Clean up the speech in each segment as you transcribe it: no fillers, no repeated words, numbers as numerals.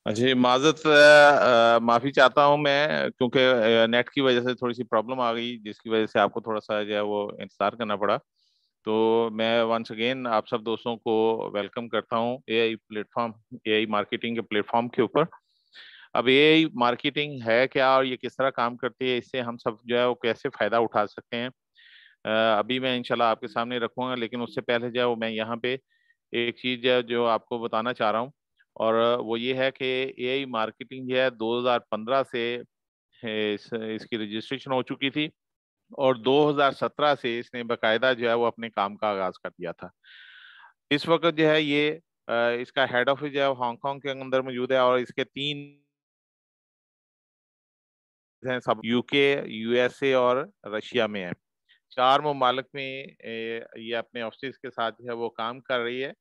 जी माजरत, माफी चाहता हूँ मैं, क्योंकि नेट की वजह से थोड़ी सी प्रॉब्लम आ गई, जिसकी वजह से आपको थोड़ा सा जो है वो इंतजार करना पड़ा। तो मैं वंस अगेन आप सब दोस्तों को वेलकम करता हूँ एआई प्लेटफॉर्म, एआई मार्केटिंग के प्लेटफॉर्म के ऊपर। अब एआई मार्केटिंग है क्या और ये किस तरह काम करती है, इससे हम सब जो है वो कैसे फायदा उठा सकते हैं, अभी मैं इंशाल्लाह आपके सामने रखूंगा। लेकिन उससे पहले जो है वो मैं यहाँ पे एक चीज है जो आपको बताना चाह रहा हूँ, और वो ये है कि एआई मार्केटिंग जो है 2015 से इसकी रजिस्ट्रेशन हो चुकी थी, और 2017 से इसने बकायदा जो है वो अपने काम का आगाज कर दिया था। इस वक्त जो है ये इसका हेड ऑफिस जो है हांगकांग के अंदर मौजूद है, और इसके 3 हैं, सब यूके, यूएसए और रशिया में है। 4 ममालिक में ये अपने ऑफिस के साथ जो है वो काम कर रही है।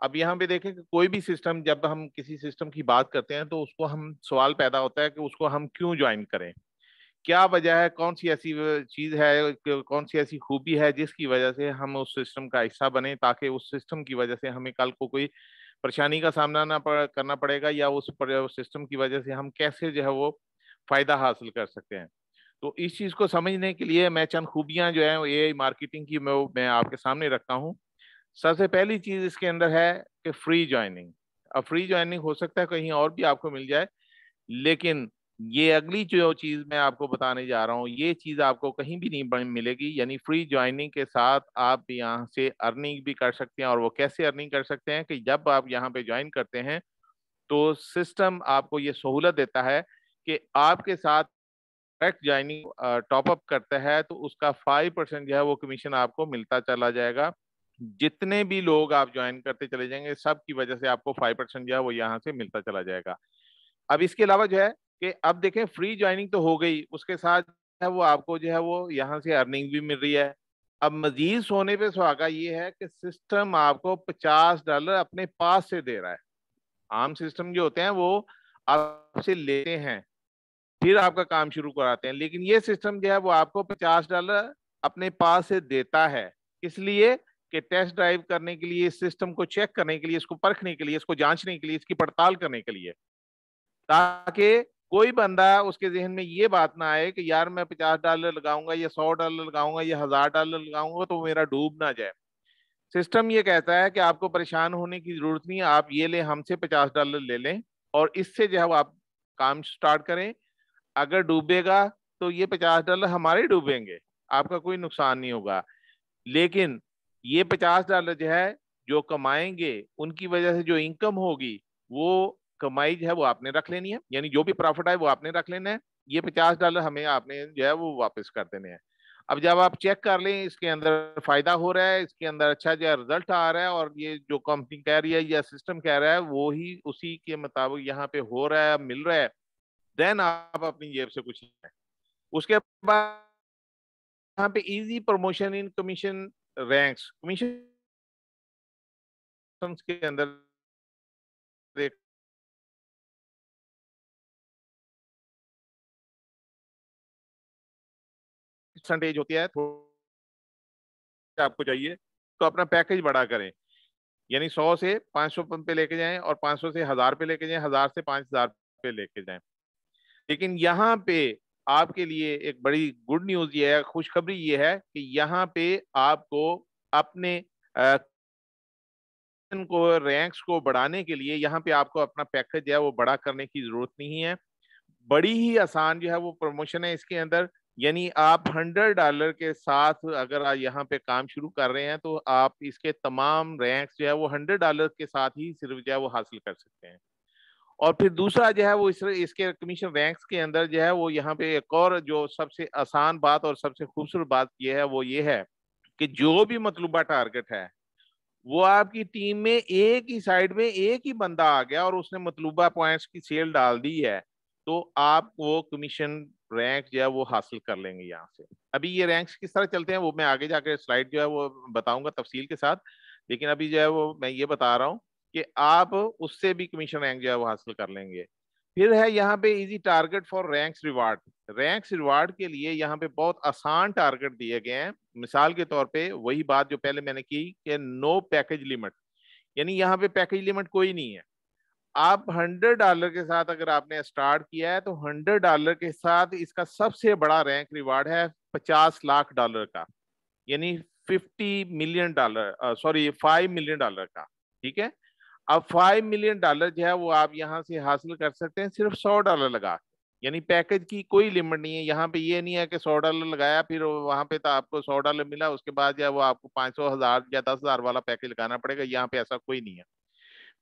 अब यहाँ पे देखें कि कोई भी सिस्टम, जब हम किसी सिस्टम की बात करते हैं तो उसको हम सवाल पैदा होता है कि उसको हम क्यों ज्वाइन करें, क्या वजह है, कौन सी ऐसी चीज है, कौन सी ऐसी खूबी है जिसकी वजह से हम उस सिस्टम का हिस्सा बने, ताकि उस सिस्टम की वजह से हमें कल को कोई परेशानी का सामना करना पड़ेगा, या उस सिस्टम की वजह से हम कैसे जो है वो फायदा हासिल कर सकते हैं। तो इस चीज को समझने के लिए मैं चंद खूबियां जो है एआई मार्केटिंग की मैं आपके सामने रखता हूँ। सबसे पहली चीज इसके अंदर है कि फ्री ज्वाइनिंग। अब फ्री ज्वाइनिंग हो सकता है कहीं और भी आपको मिल जाए, लेकिन ये अगली जो चीज मैं आपको बताने जा रहा हूँ, ये चीज आपको कहीं भी नहीं मिलेगी। यानी फ्री ज्वाइनिंग के साथ आप यहाँ से अर्निंग भी कर सकते हैं। और वो कैसे अर्निंग कर सकते हैं कि जब आप यहाँ पे ज्वाइन करते हैं तो सिस्टम आपको ये सहूलत देता है कि आपके साथ डायरेक्ट ज्वाइनिंग टॉप अप करता है तो उसका 5% जो है वो कमीशन आपको मिलता चला जाएगा। जितने भी लोग आप ज्वाइन करते चले जाएंगे, सब की वजह से आपको 5% जो है वो यहाँ से मिलता चला जाएगा। अब इसके अलावा जो है कि अब देखें, फ्री ज्वाइनिंग तो हो गई, उसके साथ है वो आपको जो है वो यहाँ से अर्निंग भी मिल रही है। अब मजीद सोने पे सुहागा ये है कि सिस्टम आपको $50 अपने पास से दे रहा है। आम सिस्टम जो होते हैं वो आपसे लेते हैं, फिर आपका काम शुरू कराते हैं, लेकिन ये सिस्टम जो है वो आपको $50 अपने पास से देता है। इसलिए कि टेस्ट ड्राइव करने के लिए, इस सिस्टम को चेक करने के लिए, इसको परखने के लिए, इसको जांचने के लिए, इसकी पड़ताल करने के लिए, ताकि कोई बंदा उसके जहन में ये बात ना आए कि यार मैं $50 लगाऊंगा या $100 लगाऊंगा या $1000 लगाऊंगा तो मेरा डूब ना जाए। सिस्टम ये कहता है कि आपको परेशान होने की जरूरत नहीं है, आप ये ले, हमसे $50 ले लें और इससे जो है वो आप काम स्टार्ट करें। अगर डूबेगा तो ये $50 हमारे डूबेंगे, आपका कोई नुकसान नहीं होगा। लेकिन ये $50 जो है जो कमाएंगे, उनकी वजह से जो इनकम होगी, वो कमाई जो है वो आपने रख लेनी है। यानी जो भी प्रॉफिट है वो आपने रख लेना है, ये $50 हमें आपने जो है वो वापस कर देने हैं। अब जब आप चेक कर लें इसके अंदर फायदा हो रहा है, इसके अंदर अच्छा जो है रिजल्ट आ रहा है, और ये जो कंपनी कह रही है या सिस्टम कह रहा है वो ही उसी के मुताबिक यहाँ पे हो रहा है, मिल रहा है, देन आप अपनी जेब से कुछ लें। उसके बाद यहाँ पे इजी प्रमोशन इन कमीशन रैंक्स, कमीशन के अंदर एक परसेंटेज होती है, आपको चाहिए तो अपना पैकेज बड़ा करें। यानी 100 से 500 पे लेके जाएं, और 500 से 1000 पे लेके जाएं, 1000 से 5000 पे लेके जाएं। लेकिन यहाँ पे आपके लिए एक बड़ी गुड न्यूज ये है, खुशखबरी ये है कि यहाँ पे आपको अपने को रैंक्स को बढ़ाने के लिए यहाँ पे आपको अपना पैकेज जो है वो बड़ा करने की जरूरत नहीं है। बड़ी ही आसान जो है वो प्रमोशन है इसके अंदर। यानी आप $100 के साथ अगर आप यहाँ पे काम शुरू कर रहे हैं तो आप इसके तमाम रैंक्स जो है वो $100 के साथ ही सिर्फ जो है वो हासिल कर सकते हैं। और फिर दूसरा जो है वो इसके कमीशन रैंक्स के अंदर जो है वो यहाँ पे एक और जो सबसे आसान बात और सबसे खूबसूरत बात ये है, वो ये है कि जो भी मतलूबा टारगेट है, वो आपकी टीम में एक ही साइड में एक ही बंदा आ गया और उसने मतलूबा पॉइंट्स की सेल डाल दी है, तो आप वो कमीशन रैंक जो है वो हासिल कर लेंगे यहाँ से। अभी ये रैंक्स किस तरह चलते हैं वो मैं आगे जाकर स्लाइड जो है वो बताऊंगा तफसील के साथ, लेकिन अभी जो है वो मैं ये बता रहा हूँ कि आप उससे भी कमीशन रैंक जो है वो हासिल कर लेंगे। फिर है यहाँ पे easy target for ranks reward. Ranks reward के लिए यहाँ पे बहुत आसान टारगेट दिए गए हैं। मिसाल के तौर पे वही बात जो पहले मैंने की कि नो पैकेज लिमिट, यानी यहाँ पे पैकेज लिमिट कोई नहीं है। आप $100 के साथ अगर आपने स्टार्ट किया है तो $100 के साथ इसका सबसे बड़ा रैंक रिवार्ड है $50 लाख का, यानी $50 मिलियन, सॉरी $5 मिलियन का। ठीक है, अब $5 मिलियन जो है वो आप यहाँ से हासिल कर सकते हैं सिर्फ $100 लगा के। यानी पैकेज की कोई लिमिट नहीं है। यहाँ पे ये नहीं है कि $100 लगाया फिर वहां पे तो आपको $100 मिला, उसके बाद जो है वो आपको 500, 1000 या 10,000 वाला पैकेज लगाना पड़ेगा। यहाँ पे ऐसा कोई नहीं है।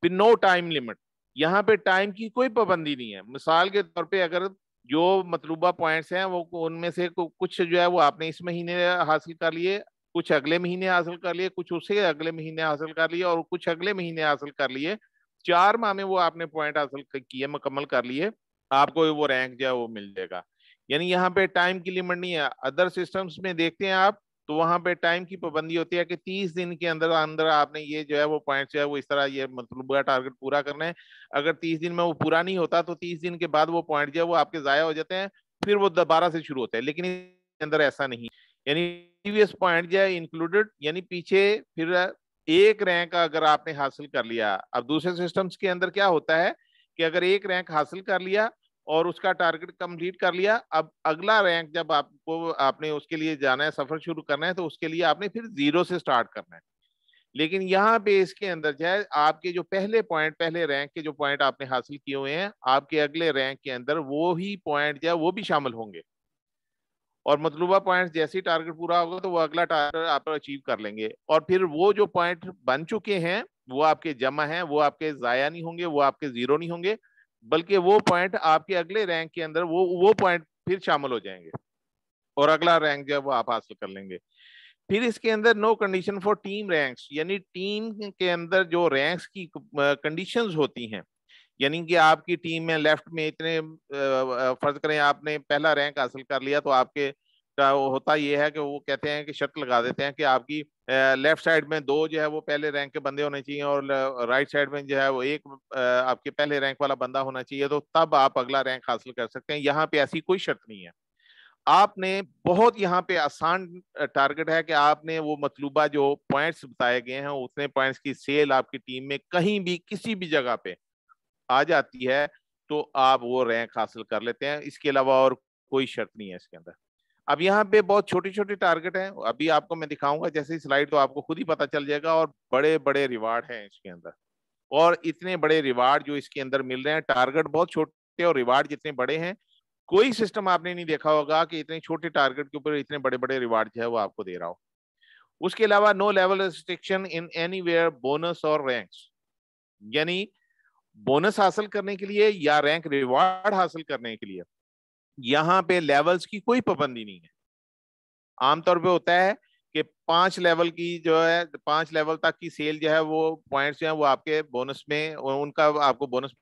फिर नो टाइम लिमिट, यहाँ पे टाइम की कोई पाबंदी नहीं है। मिसाल के तौर पे अगर जो मतलूबा पॉइंट्स हैं वो उनमें से कुछ जो है वो आपने इस महीने हासिल कर लिए, कुछ अगले महीने हासिल कर लिए, कुछ उससे अगले महीने हासिल कर लिए और कुछ अगले महीने हासिल कर लिए, 4 माह में वो आपने पॉइंट हासिल किए, मुकम्मल कर लिए, आपको वो रैंक जो है वो मिल जाएगा। यानी यहाँ पे टाइम की लिमिट नहीं है। अदर सिस्टम्स में देखते हैं आप तो वहां पे टाइम की पाबंदी होती है कि 30 दिन के अंदर अंदर आपने ये जो है वो पॉइंट जो है वो इस तरह ये मतलूबा टारगेट पूरा करना है। अगर 30 दिन में वो पूरा नहीं होता तो 30 दिन के बाद वो पॉइंट जो है वो आपके जाया हो जाते हैं, फिर वो दोबारा से शुरू होते हैं। लेकिन इसके अंदर ऐसा नहीं, यानी प्रीवियस पॉइंट जो है इंक्लूडेड, यानी पीछे फिर एक रैंक अगर आपने हासिल कर लिया। अब दूसरे सिस्टम्स के अंदर क्या होता है कि अगर एक रैंक हासिल कर लिया और उसका टारगेट कंप्लीट कर लिया, अब अगला रैंक जब आपको आपने उसके लिए जाना है, सफर शुरू करना है, तो उसके लिए आपने फिर 0 से स्टार्ट करना है। लेकिन यहाँ पे इसके अंदर जो है आपके जो पहले पॉइंट, पहले रैंक के जो पॉइंट आपने हासिल किए हुए हैं, आपके अगले रैंक के अंदर वो ही पॉइंट जो है वो भी शामिल होंगे। और मतलूबा पॉइंट जैसे ही टारगेट पूरा होगा तो वो अगला टारगेट आप अचीव कर लेंगे। और फिर वो जो पॉइंट बन चुके हैं वो आपके जमा हैं, वो आपके जाया नहीं होंगे, वो आपके जीरो नहीं होंगे, बल्कि वो पॉइंट आपके अगले रैंक के अंदर वो पॉइंट फिर शामिल हो जाएंगे और अगला रैंक जो है वो आप हासिल कर लेंगे। फिर इसके अंदर no condition for team ranks, यानी टीम के अंदर जो रैंक्स की कंडीशंस होती हैं, यानी कि आपकी टीम में लेफ्ट में इतने फर्ज करें आपने पहला रैंक हासिल कर लिया तो आपके का होता यह है कि वो कहते हैं कि शर्त लगा देते हैं कि आपकी लेफ्ट साइड में 2 जो है वो पहले रैंक के बंदे होने चाहिए और राइट साइड में जो है वो एक आपके पहले रैंक वाला बंदा होना चाहिए, तो तब आप अगला रैंक हासिल कर सकते हैं। यहाँ पे ऐसी कोई शर्त नहीं है। आपने बहुत यहाँ पे आसान टारगेट है कि आपने वो मतलूबा जो पॉइंट्स बताए गए हैं उतने पॉइंट्स की सेल आपकी टीम में कहीं भी किसी भी जगह पे आ जाती है तो आप वो रैंक हासिल कर लेते हैं। इसके अलावा और कोई शर्त नहीं है इसके अंदर। अब यहाँ पे बहुत छोटी छोटी टारगेट हैं, अभी आपको मैं दिखाऊंगा जैसे स्लाइड, तो आपको खुद ही पता चल जाएगा। और बड़े बड़े रिवार्ड हैं इसके अंदर, और इतने बड़े रिवार्ड जो इसके अंदर मिल रहे हैं, टारगेट बहुत छोटे और रिवार्ड जितने बड़े हैं। कोई सिस्टम आपने नहीं देखा होगा कि इतने छोटे टारगेट के ऊपर इतने बड़े बड़े रिवार्ड जो है वो आपको दे रहा हो। उसके अलावा no level restriction in anywhere bonus और रैंक्स, यानी बोनस हासिल करने के लिए या रैंक रिवार्ड हासिल करने के लिए यहाँ पे लेवल्स की कोई पाबंदी नहीं है। आमतौर पे होता है कि 5 लेवल की जो है 5 लेवल तक की सेल जो है वो पॉइंट्स जो है वो आपके बोनस में उनका आपको बोनस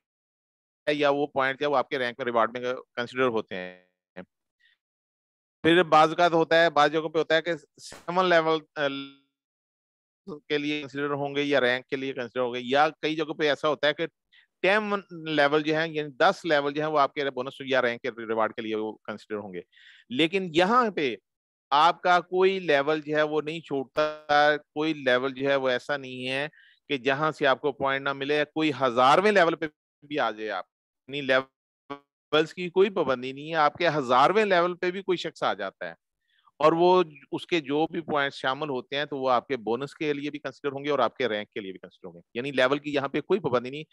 है, या वो पॉइंट जो है वो आपके रैंक में रिवार्ड में कंसिडर होते हैं। फिर बाज का होता है, बाज जगहों पे होता है कि 7 लेवल के लिए कंसिडर होंगे या रैंक के लिए कंसिडर होंगे, या कई जगहों पे ऐसा होता है कि 10 लेवल जो है यानी 10 लेवल जो है वो आपके बोनस या रैंक के रिवार्ड के लिए वो कंसिडर होंगे। लेकिन यहाँ पे आपका कोई लेवल जो है वो नहीं छूटता, कोई लेवल जो है वो ऐसा नहीं है कि जहां से आपको पॉइंट ना मिले, कोई 1000वें लेवल पे भी आ जाए आप, नहीं लेवल्स की कोई पाबंदी नहीं है। आपके 1000वें लेवल पे भी कोई शख्स आ जाता है और वो उसके जो भी पॉइंट शामिल होते हैं तो वो आपके बोनस के लिए भी कंसिडर होंगे और आपके रैंक के लिए भी कंसिडर होंगे। यानी लेवल की यहाँ पे कोई पाबंदी नहीं,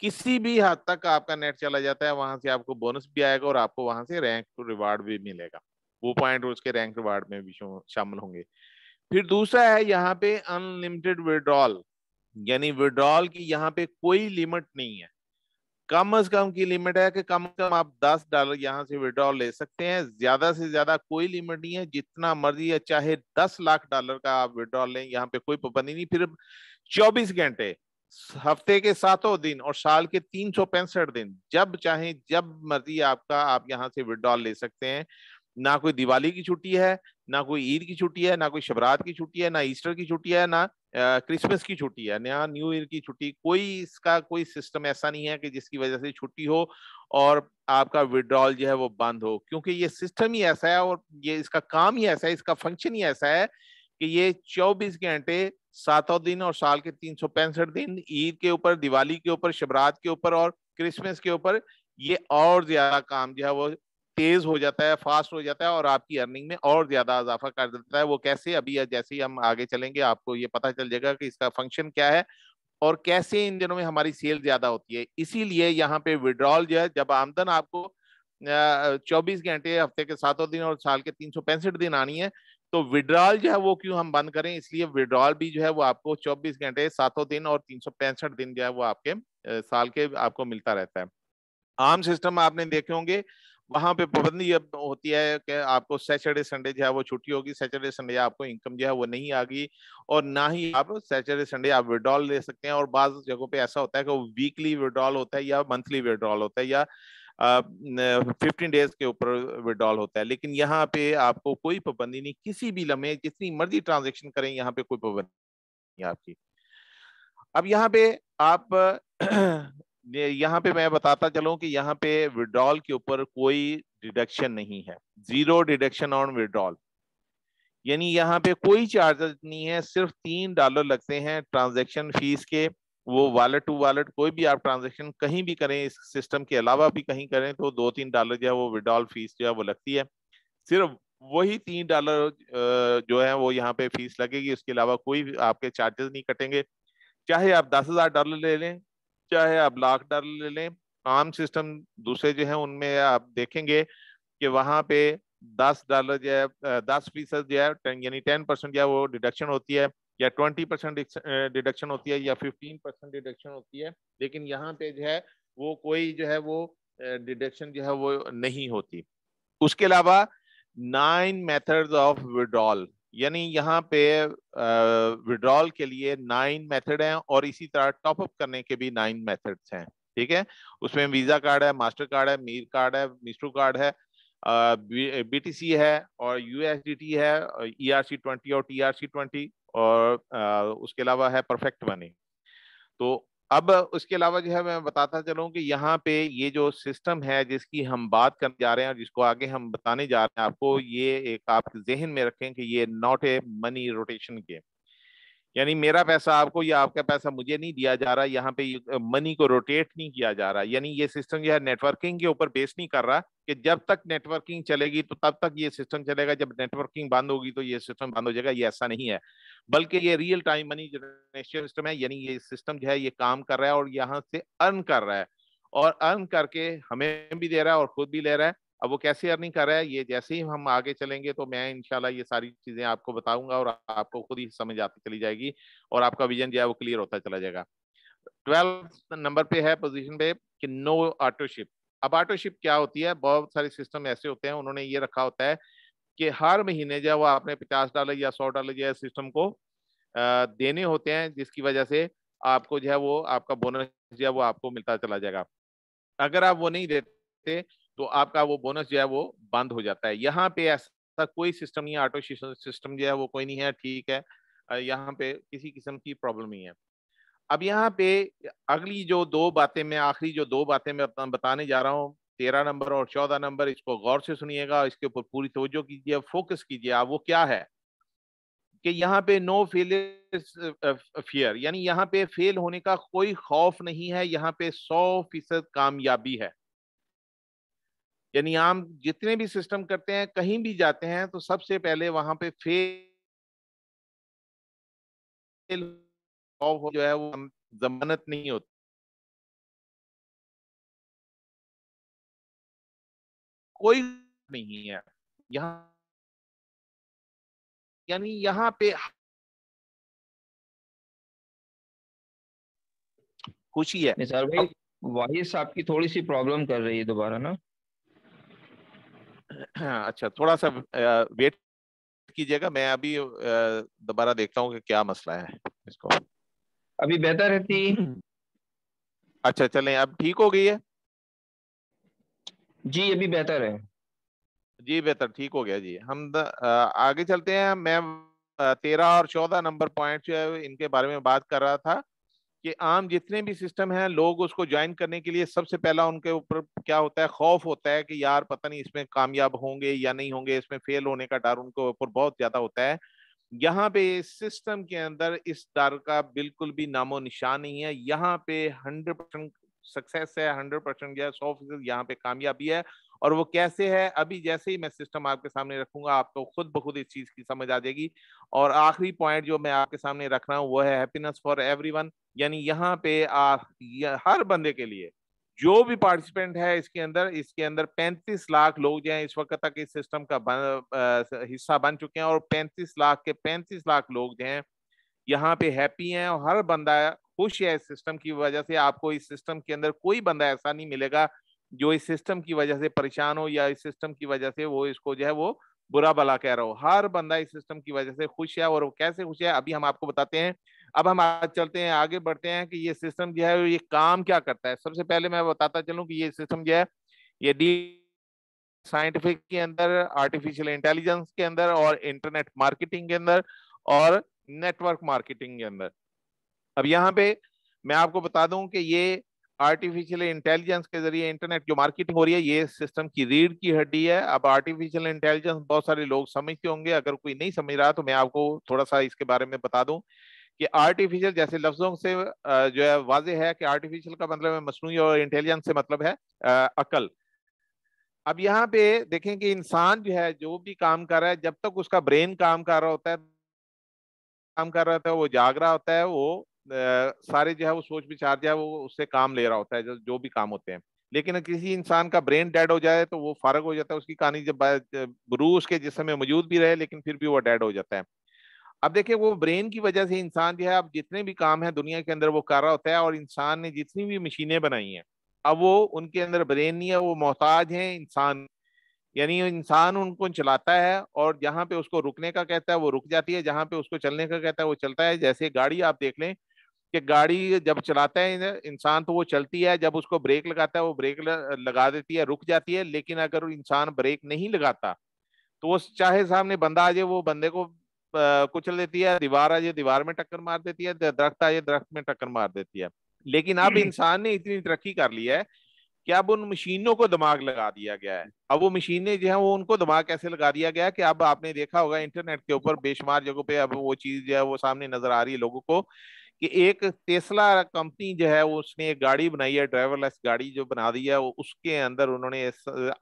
किसी भी हद तक आपका नेट चला जाता है वहां से आपको बोनस भी आएगा और आपको वहां से रैंक रिवार्ड भी मिलेगा, वो पॉइंट उसके रैंक रिवार्ड में भी शामिल होंगे। फिर दूसरा है यहाँ पे अनलिमिटेड विड्रॉल, यानी विड्रॉल की यहाँ पे कोई लिमिट नहीं है। कम से कम की लिमिट है कि कम से कम आप $10 यहाँ से विड्रॉल ले सकते हैं, ज्यादा से ज्यादा कोई लिमिट नहीं है, जितना मर्जी है, चाहे $10 लाख का आप विड्रॉल लें, यहाँ पे कोई पाबंदी नहीं। फिर 24 घंटे, हफ्ते के 7 दिन और साल के 365 दिन, जब चाहे जब मर्जी आपका आप यहाँ से विड्रॉल ले सकते हैं। ना कोई दिवाली की छुट्टी है, ना कोई ईद की छुट्टी है, ना कोई शबरात की छुट्टी है, ना ईस्टर की छुट्टी है, ना क्रिसमस की छुट्टी है, ना न्यू ईयर की छुट्टी। कोई इसका कोई सिस्टम ऐसा नहीं है कि जिसकी वजह से छुट्टी हो और आपका विड्रॉल जो है वो बंद हो, क्योंकि ये सिस्टम ही ऐसा है और ये इसका काम ही ऐसा है, इसका फंक्शन ही ऐसा है कि ये 24 घंटे, 7 दिन और साल के 365 दिन, ईद के ऊपर, दिवाली के ऊपर, शबरात के ऊपर और क्रिसमस के ऊपर ये और ज्यादा काम जो है वो तेज हो जाता है, फास्ट हो जाता है और आपकी अर्निंग में और ज्यादा इजाफा कर देता है। वो कैसे, अभी जैसे ही हम आगे चलेंगे आपको ये पता चल जाएगा कि इसका फंक्शन क्या है और कैसे इन दिनों में हमारी सेल ज्यादा होती है। इसीलिए यहाँ पे विड्रॉल जो है, जब आमदन आपको 24 घंटे, हफ्ते के 7 दिन और साल के 365 दिन आनी है, तो विड्रॉल जो है वो क्यों हम बंद करें। इसलिए विड्रॉल भी जो है वो आपको 24 घंटे, 7 दिन और 365 दिन जो है वो आपके साल के आपको मिलता रहता है। आम सिस्टम आपने देखे होंगे, वहां पे पाबंदी अब होती है कि आपको सैटरडे संडे जो है वो छुट्टी होगी, सैटरडे संडे आपको इनकम जो है वो नहीं आ गई, और ना ही आप सैटरडे संडे आप विड्रॉल ले सकते हैं। और बाज जगहों पे ऐसा होता है कि वो वीकली विड्रॉल होता है या मंथली विड्रॉल होता है या 15 डेज के ऊपर विड्रॉल होता है। लेकिन यहाँ पे आपको कोई पाबंदी नहीं, किसी भी लम्हे जितनी मर्जी ट्रांजेक्शन करें, यहाँ पे कोई पाबंदी नहीं है आपकी। अब यहाँ पे आप यहाँ पे मैं बताता चलूं कि यहाँ पे विड्रॉल के ऊपर कोई डिडक्शन नहीं है, जीरो डिडक्शन ऑन विड्रॉल। यानी यहाँ पे कोई चार्जेस नहीं है, सिर्फ $3 लगते हैं ट्रांजैक्शन फीस के। वो वॉलेट टू वॉलेट कोई भी आप ट्रांजैक्शन कहीं भी करें, इस सिस्टम के अलावा भी कहीं करें, तो $2-3 जो है वो विड्रॉल फीस जो है वो लगती है। सिर्फ वही $3 जो है वो यहाँ पे फीस लगेगी, उसके अलावा कोई भी आपके चार्जेस नहीं कटेंगे। चाहे आप $10,000 ले लें, चाहे आप $1,00,000 ले लें। आम सिस्टम दूसरे जो है उनमें आप देखेंगे कि वहां पे $10 जो है, 10% जो है, यानी 10% जो है वो डिडक्शन होती है, या 20% डिडक्शन होती है, या 15% डिडक्शन होती है। लेकिन यहाँ पे जो है वो कोई जो है वो डिडक्शन जो है वो नहीं होती। उसके अलावा 9 मेथड्स ऑफ विड्रॉल, यानी यहाँ पे विड्रॉल के लिए 9 मेथड हैं, और इसी तरह टॉपअप करने के भी 9 मेथड्स हैं। ठीक है, उसमें वीजा कार्ड है, मास्टर कार्ड है, मीर कार्ड है, मिस्ट्रू कार्ड है, बीटीसी है, और यूएसडीटी है, ERC-20 और TRC-20, और उसके अलावा है परफेक्ट मनी। तो अब उसके अलावा जो है मैं बताता चलूं कि यहाँ पे ये जो सिस्टम है जिसकी हम बात करने जा रहे हैं और जिसको आगे हम बताने जा रहे हैं आपको, ये एक आप जहन में रखें कि ये not a money rotation game. यानी मेरा पैसा आपको या आपका पैसा मुझे नहीं दिया जा रहा, यहाँ पे मनी को रोटेट नहीं किया जा रहा। यानी ये सिस्टम जो है नेटवर्किंग के ऊपर बेस नहीं कर रहा कि जब तक नेटवर्किंग चलेगी तो तब तक ये सिस्टम चलेगा, जब नेटवर्किंग बंद होगी तो ये सिस्टम बंद हो जाएगा। ये ऐसा नहीं है, बल्कि ये real time money generation system है। यानी ये सिस्टम जो है ये काम कर रहा है और यहाँ से अर्न कर रहा है, और अर्न करके हमें भी दे रहा है और खुद भी ले रहा है। अब वो कैसे अर्निंग कर रहा है, ये जैसे ही हम आगे चलेंगे तो मैं इंशाल्लाह ये सारी चीजें आपको बताऊंगा और आपको खुद ही समझ आती चली जाएगी और आपका विजन जो है वो क्लियर होता चला जाएगा। 12 नंबर पे है पोजीशन पे कि नो ऑटोशिप। अब ऑटोशिप क्या होती है, बहुत सारे सिस्टम ऐसे होते हैं, उन्होंने ये रखा होता है कि हर महीने जो है वो आपने $50 या $100 जो है सिस्टम को देने होते हैं, जिसकी वजह से आपको जो है वो आपका बोनस जो है वो आपको मिलता चला जाएगा। अगर आप वो नहीं देते तो आपका वो बोनस जो है वो बंद हो जाता है। यहाँ पे ऐसा कोई सिस्टम नहीं है, ऑटो सिस्टम जो है वो कोई नहीं है। ठीक है, यहाँ पे किसी किस्म की प्रॉब्लम नहीं है। अब यहाँ पे अगली जो दो बातें मैं आखिरी जो दो बातें मैं बताने जा रहा हूँ, 13 नंबर और 14 नंबर, इसको गौर से सुनिएगा, इसके ऊपर पूरी तवज्जो कीजिए, फोकस कीजिए आप। वो क्या है कि यहाँ पे नो फेलियर फियर, यानी यहाँ पे फेल होने का कोई खौफ नहीं है, यहाँ पे 100% कामयाबी है। यानी हम जितने भी सिस्टम करते हैं, कहीं भी जाते हैं, तो सबसे पहले वहां पे फेल हो जो है वो जमानत नहीं होती, कोई नहीं है यहाँ। यानी यहाँ पे खुशी है। निसार भाई, अब वॉइस आपकी थोड़ी सी प्रॉब्लम कर रही है दोबारा ना। अच्छा, थोड़ा सा वेट कीजिएगा, मैं अभी दोबारा देखता हूँ कि क्या मसला है इसको। अभी बेहतर है थी। अच्छा चलें, अब ठीक हो गई है। जी अभी बेहतर है। जी बेहतर, ठीक हो गया जी। हम आगे चलते हैं। मैं 13 और 14 नंबर पॉइंट जो है इनके बारे में बात कर रहा था कि आम जितने भी सिस्टम हैं, लोग उसको ज्वाइन करने के लिए सबसे पहला उनके ऊपर क्या होता है, खौफ होता है कि यार पता नहीं इसमें कामयाब होंगे या नहीं होंगे, इसमें फेल होने का डर उनके ऊपर बहुत ज्यादा होता है। यहाँ पे सिस्टम के अंदर इस डर का बिल्कुल भी नामो निशान नहीं है। यहाँ पे 100% सक्सेस है, 100% या 100% यहाँ पे कामयाबी है। और वो कैसे है, अभी जैसे ही मैं सिस्टम आपके सामने रखूंगा आपको खुद ब खुद इस चीज की समझ आ जाएगी। और आखिरी पॉइंट जो मैं आपके सामने रख रहा हूँ वो है हैप्पीनेस फॉर एवरीवन। यानी यहाँ पे हर बंदे के लिए, जो भी पार्टिसिपेंट है इसके अंदर 35 लाख लोग जो हैं इस वक्त तक इस सिस्टम का हिस्सा बन चुके हैं। और 35 लाख के 35 लाख लोग जो हैं यहाँ पे हैप्पी हैं और हर बंदा खुश है इस सिस्टम की वजह से। आपको इस सिस्टम के अंदर कोई बंदा ऐसा नहीं मिलेगा जो इस सिस्टम की वजह से परेशान हो या इस सिस्टम की वजह से वो इसको जो है वो बुरा भला कह रहा हो। हर बंदा इस सिस्टम की वजह से खुश है। और वो कैसे खुश है अभी हम आपको बताते हैं। अब हम आज चलते हैं, आगे बढ़ते हैं कि ये सिस्टम जो है ये काम क्या करता है। सबसे पहले मैं बताता चलूं कि ये सिस्टम जो है ये डी साइंटिफिक के अंदर, आर्टिफिशियल इंटेलिजेंस के अंदर और इंटरनेट मार्केटिंग के अंदर और नेटवर्क मार्केटिंग के अंदर। अब यहाँ पे मैं आपको बता दूं कि ये आर्टिफिशियल इंटेलिजेंस के जरिए इंटरनेट जो मार्केटिंग हो रही है ये सिस्टम की रीढ़ की हड्डी है। अब आर्टिफिशियल इंटेलिजेंस बहुत सारे लोग समझते होंगे, अगर कोई नहीं समझ रहा तो मैं आपको थोड़ा सा इसके बारे में बता दूं कि आर्टिफिशियल जैसे लफ्जों से जो है वाजे है कि आर्टिफिशियल का मतलब है मसनूई और इंटेलिजेंस से मतलब है अकल। अब यहाँ पे देखें कि इंसान जो है जो भी काम कर रहा है जब तक उसका ब्रेन काम कर रहा होता है, वो जाग रहा होता है, वो सारे जो है वो सोच विचार जो है वो उससे काम ले रहा होता है जो भी काम होते हैं। लेकिन किसी इंसान का ब्रेन डेड हो जाए तो वो फारग हो जाता है, उसकी कहानी जब रूह उसके जिस्म में मौजूद भी रहे लेकिन फिर भी वो डेड हो जाता है। अब देखिए वो ब्रेन की वजह से इंसान जो है अब जितने भी काम है दुनिया के अंदर वो कर रहा होता है। और इंसान ने जितनी भी मशीनें बनाई हैं अब वो उनके अंदर ब्रेन नहीं है, वो मोहताज है इंसान। यानी इंसान उनको चलाता है और जहां पे उसको रुकने का कहता है वो रुक जाती है, जहां पे उसको चलने का कहता है वो चलता है। जैसे गाड़ी आप देख लें कि गाड़ी जब चलाता है इंसान तो वो चलती है, जब उसको ब्रेक लगाता है वो ब्रेक लगा देती है, रुक जाती है। लेकिन अगर इंसान ब्रेक नहीं लगाता तो वो चाहे सामने बंदा आ जाए वो बंदे को कुचल देती है, दीवार आ जाए दीवार में टक्कर मार देती है, दरख्त आ जाए दरख्त में टक्कर मार देती है। लेकिन अब इंसान ने इतनी तरक्की कर ली है कि अब उन मशीनों को दिमाग लगा दिया गया है। अब वो मशीनें जो है वो उनको दिमाग कैसे लगा दिया गया है कि अब आपने देखा होगा इंटरनेट के ऊपर बेशुमार जगहों पे अब वो चीज जो है वो सामने नजर आ रही है लोगों को कि एक टेस्ला कंपनी जो है वो उसने एक गाड़ी बनाई है, ड्राइवरलेस गाड़ी जो बना दी है, वो उसके अंदर उन्होंने